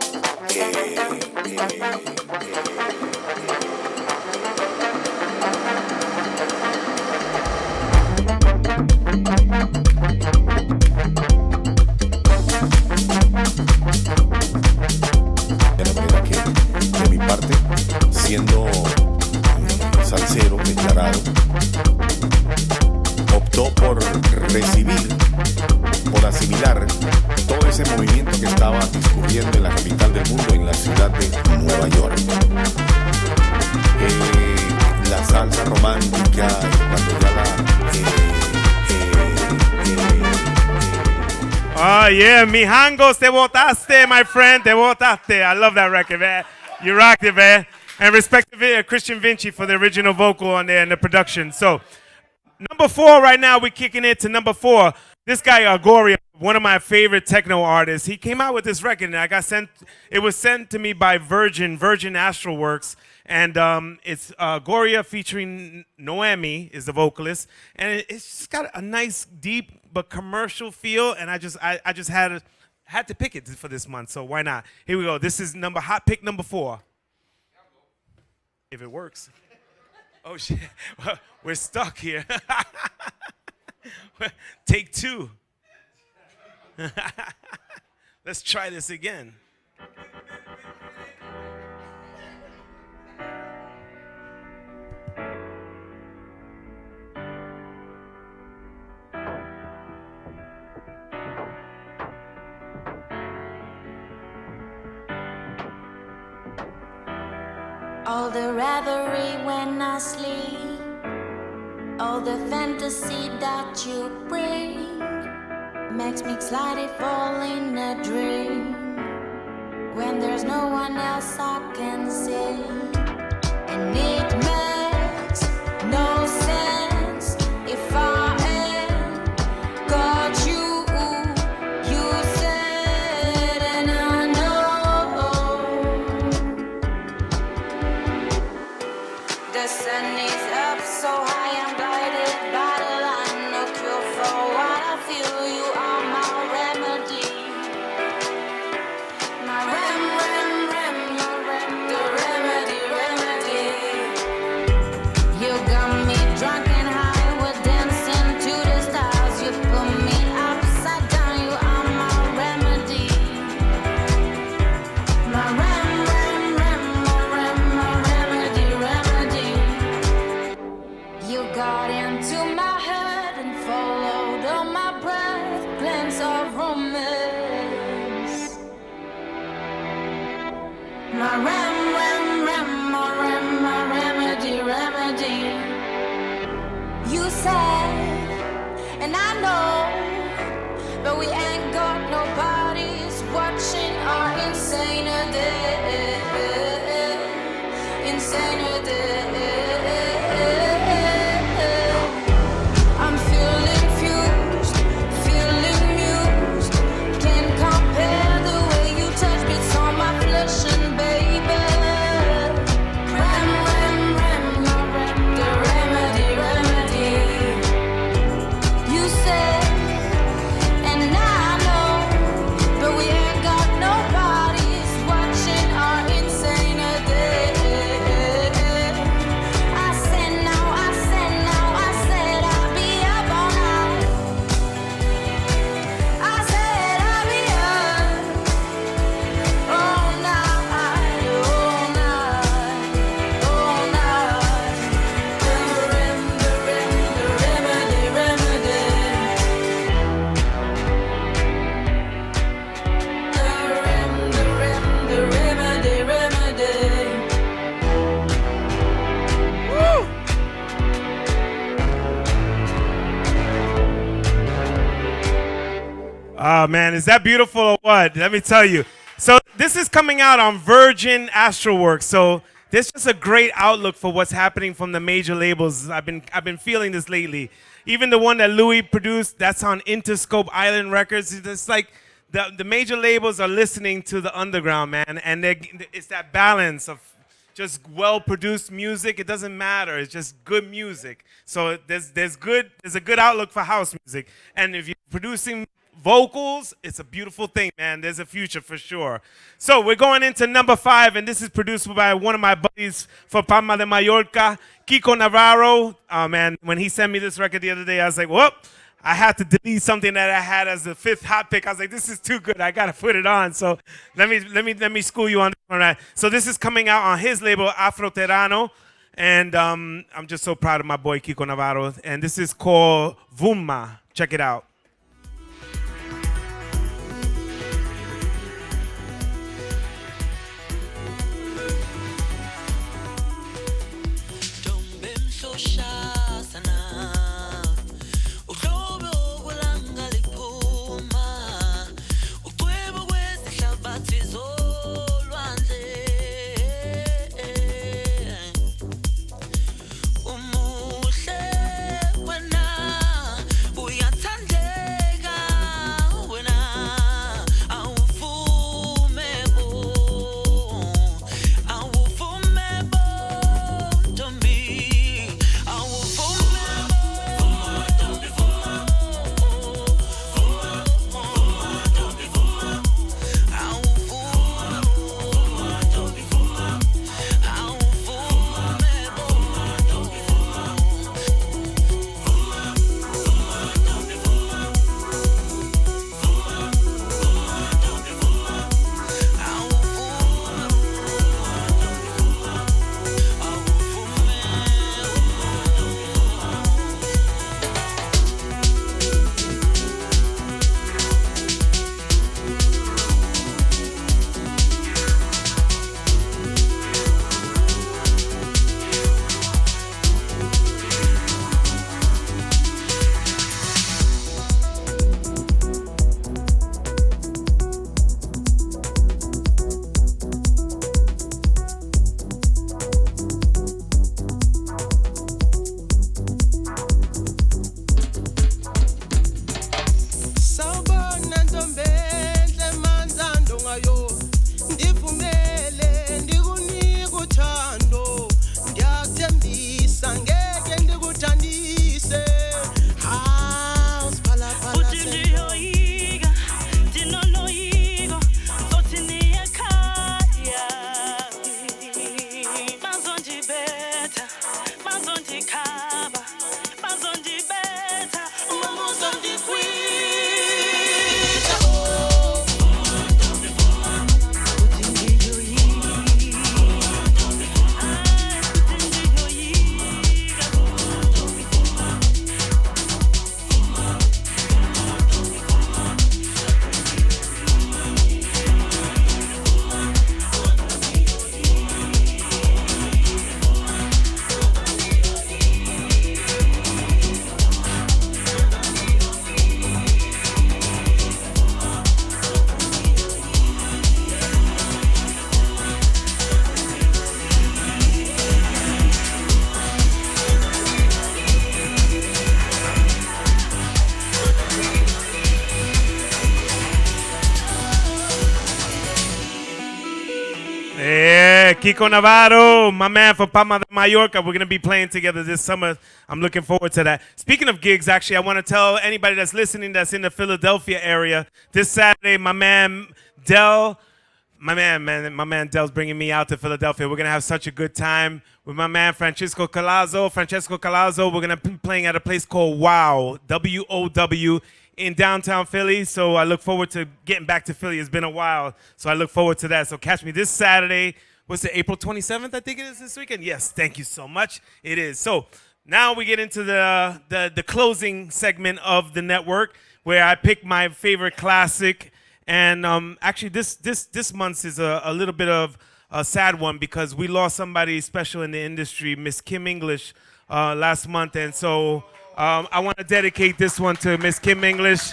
De la manera que, de mi parte, siendo salsero declarado, optó por recibir, por asimilar todo ese movimiento que estaba discurriendo en la capital del mundo, en la ciudad de Nueva York. La salsa romántica, cuando ya Oh, yeah, Mijangos, te botaste, my friend, te botaste. I love that record, man. You rocked it, man. And respect to Christian Vinci for the original vocal on there and the production. So, number 4 right now, we're kicking it to number 4. This guy, Agoria, one of my favorite techno artists, he came out with this record, and it was sent to me by Virgin Astral Works. And it's Goria featuring Noemi is the vocalist, and it's just got a nice, deep but commercial feel. And I just had to pick it for this month, so why not? Here we go. This is hot pick number 4. If it works. Oh shit, we're stuck here. Take 2. Let's try this again. All the revelry when I sleep, all the fantasy that you bring, makes me slightly fall in a dream, when there's no one else I can see, and it makes no sense if I ain't got you, you said, and I know the sun is up so high, I'm blinded by the line, no cure for what I feel, you are my remedy, my the remedy. You got me drunk and high, we're dancing to the stars, you put me upside down, you are my remedy, my remedy. You got into my head and followed on my breath, glance of romance. My remedy. You said, and I know, but we ain't got nobody's watching our insanity. I'm feeling fused, feeling mused. Can't compare the way you touch bits on my flesh and baby. The remedy. You said Oh, man, is that beautiful or what? Let me tell you. So this is coming out on Virgin Astroworks. So this is a great outlook for what's happening from the major labels. I've been feeling this lately. Even the one that Louis produced, that's on Interscope Island Records. It's like the major labels are listening to the underground, man, and it's that balance of just well-produced music. It doesn't matter. It's just good music. So there's a good outlook for house music. And if you're producing vocals, it's a beautiful thing, man. There's a future for sure. So we're going into number 5, and this is produced by one of my buddies for Palma de Mallorca, Kiko Navarro. Oh, man, when he sent me this record the other day, I was like, whoop. I had to delete something that I had as the 5th hot pick. I was like, this is too good. I gotta put it on. So let me school you on this one. Right? So this is coming out on his label Afro Terrano, and I'm just so proud of my boy Kiko Navarro. And this is called Vumma. Check it out. Kiko Navarro, my man from Palma de Mallorca. We're going to be playing together this summer. I'm looking forward to that. Speaking of gigs, actually, I want to tell anybody that's listening that's in the Philadelphia area, this Saturday, my man Del's bringing me out to Philadelphia. We're going to have such a good time with my man Francesco Calazzo. We're going to be playing at a place called WOW, W-O-W, in downtown Philly. So I look forward to getting back to Philly. It's been a while, so I look forward to that. So catch me this Saturday. What's it, April 27th, I think it is this weekend? Yes, thank you so much. It is. So now we get into the closing segment of the network where I pick my favorite classic. And actually, this month is a little bit of a sad one because we lost somebody special in the industry, Miss Kim English, last month. And so I want to dedicate this one to Miss Kim English.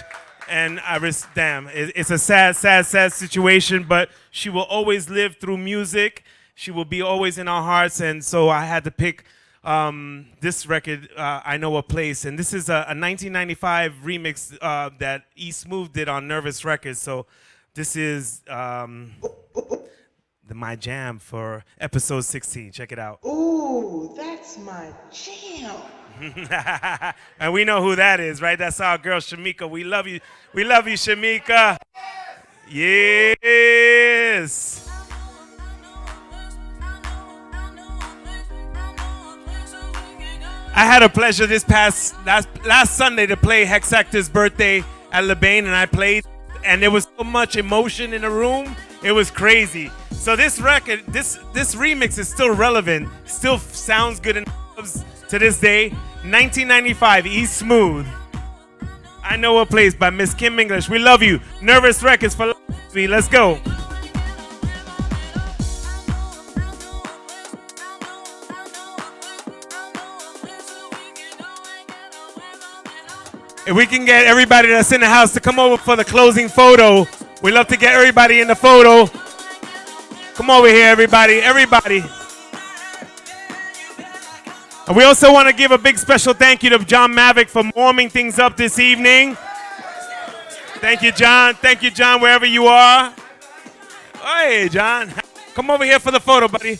And it's a sad situation, but she will always live through music. She will be always in our hearts, and so I had to pick this record, I Know a Place. And this is a 1995 remix that E Smooth did on Nervous Records. So this is my jam for episode 16. Check it out. Ooh, that's my jam. And we know who that is, right? That's our girl, Shamika. We love you. We love you, Shamika. Yes. I had a pleasure this last Sunday to play Hex Hector's birthday at LeBain, and I played, and there was so much emotion in the room. It was crazy. So this record, this remix is still relevant, still sounds good in to this day. 1995, E Smooth. I Know a Place by Miss Kim English. We love you. Nervous Records for life. Let's go. If we can get everybody that's in the house to come over for the closing photo, we love to get everybody in the photo. Come over here, everybody. Everybody. And we also want to give a big special thank you to John Mavick for warming things up this evening. Thank you, John. Thank you, John, wherever you are. Hey, John. Come over here for the photo, buddy.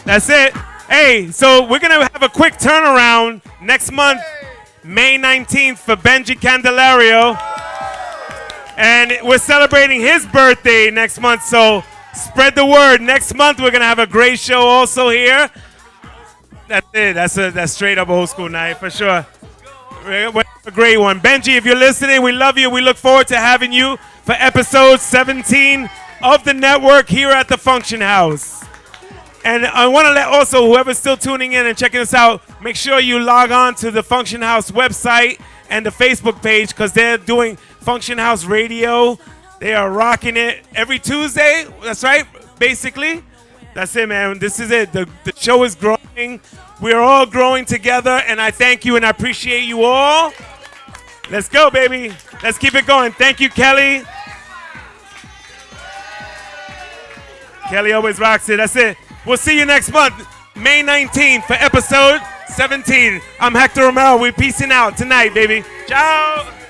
That's it. Hey, so we're going to have a quick turnaround next month, May 19th, for Benji Candelario. And we're celebrating his birthday next month, so spread the word. Next month, we're going to have a great show also here. That's it. That's straight up old school night for sure. We're a great one. Benji, if you're listening, we love you. We look forward to having you for episode 17 of the network here at the Funktion House. And I want to let also whoever's still tuning in and checking us out, make sure you log on to the Funktion House website and the Facebook page, because they're doing Funktion House Radio. They are rocking it every Tuesday. That's right, basically. That's it, man. This is it. The show is growing. We're all growing together, and I thank you and I appreciate you all. Let's go, baby. Let's keep it going. Thank you, Kelly. Kelly always rocks it. That's it. We'll see you next month, May 19th, for episode 17. I'm Hector Romero. We're peacing out tonight, baby. Ciao.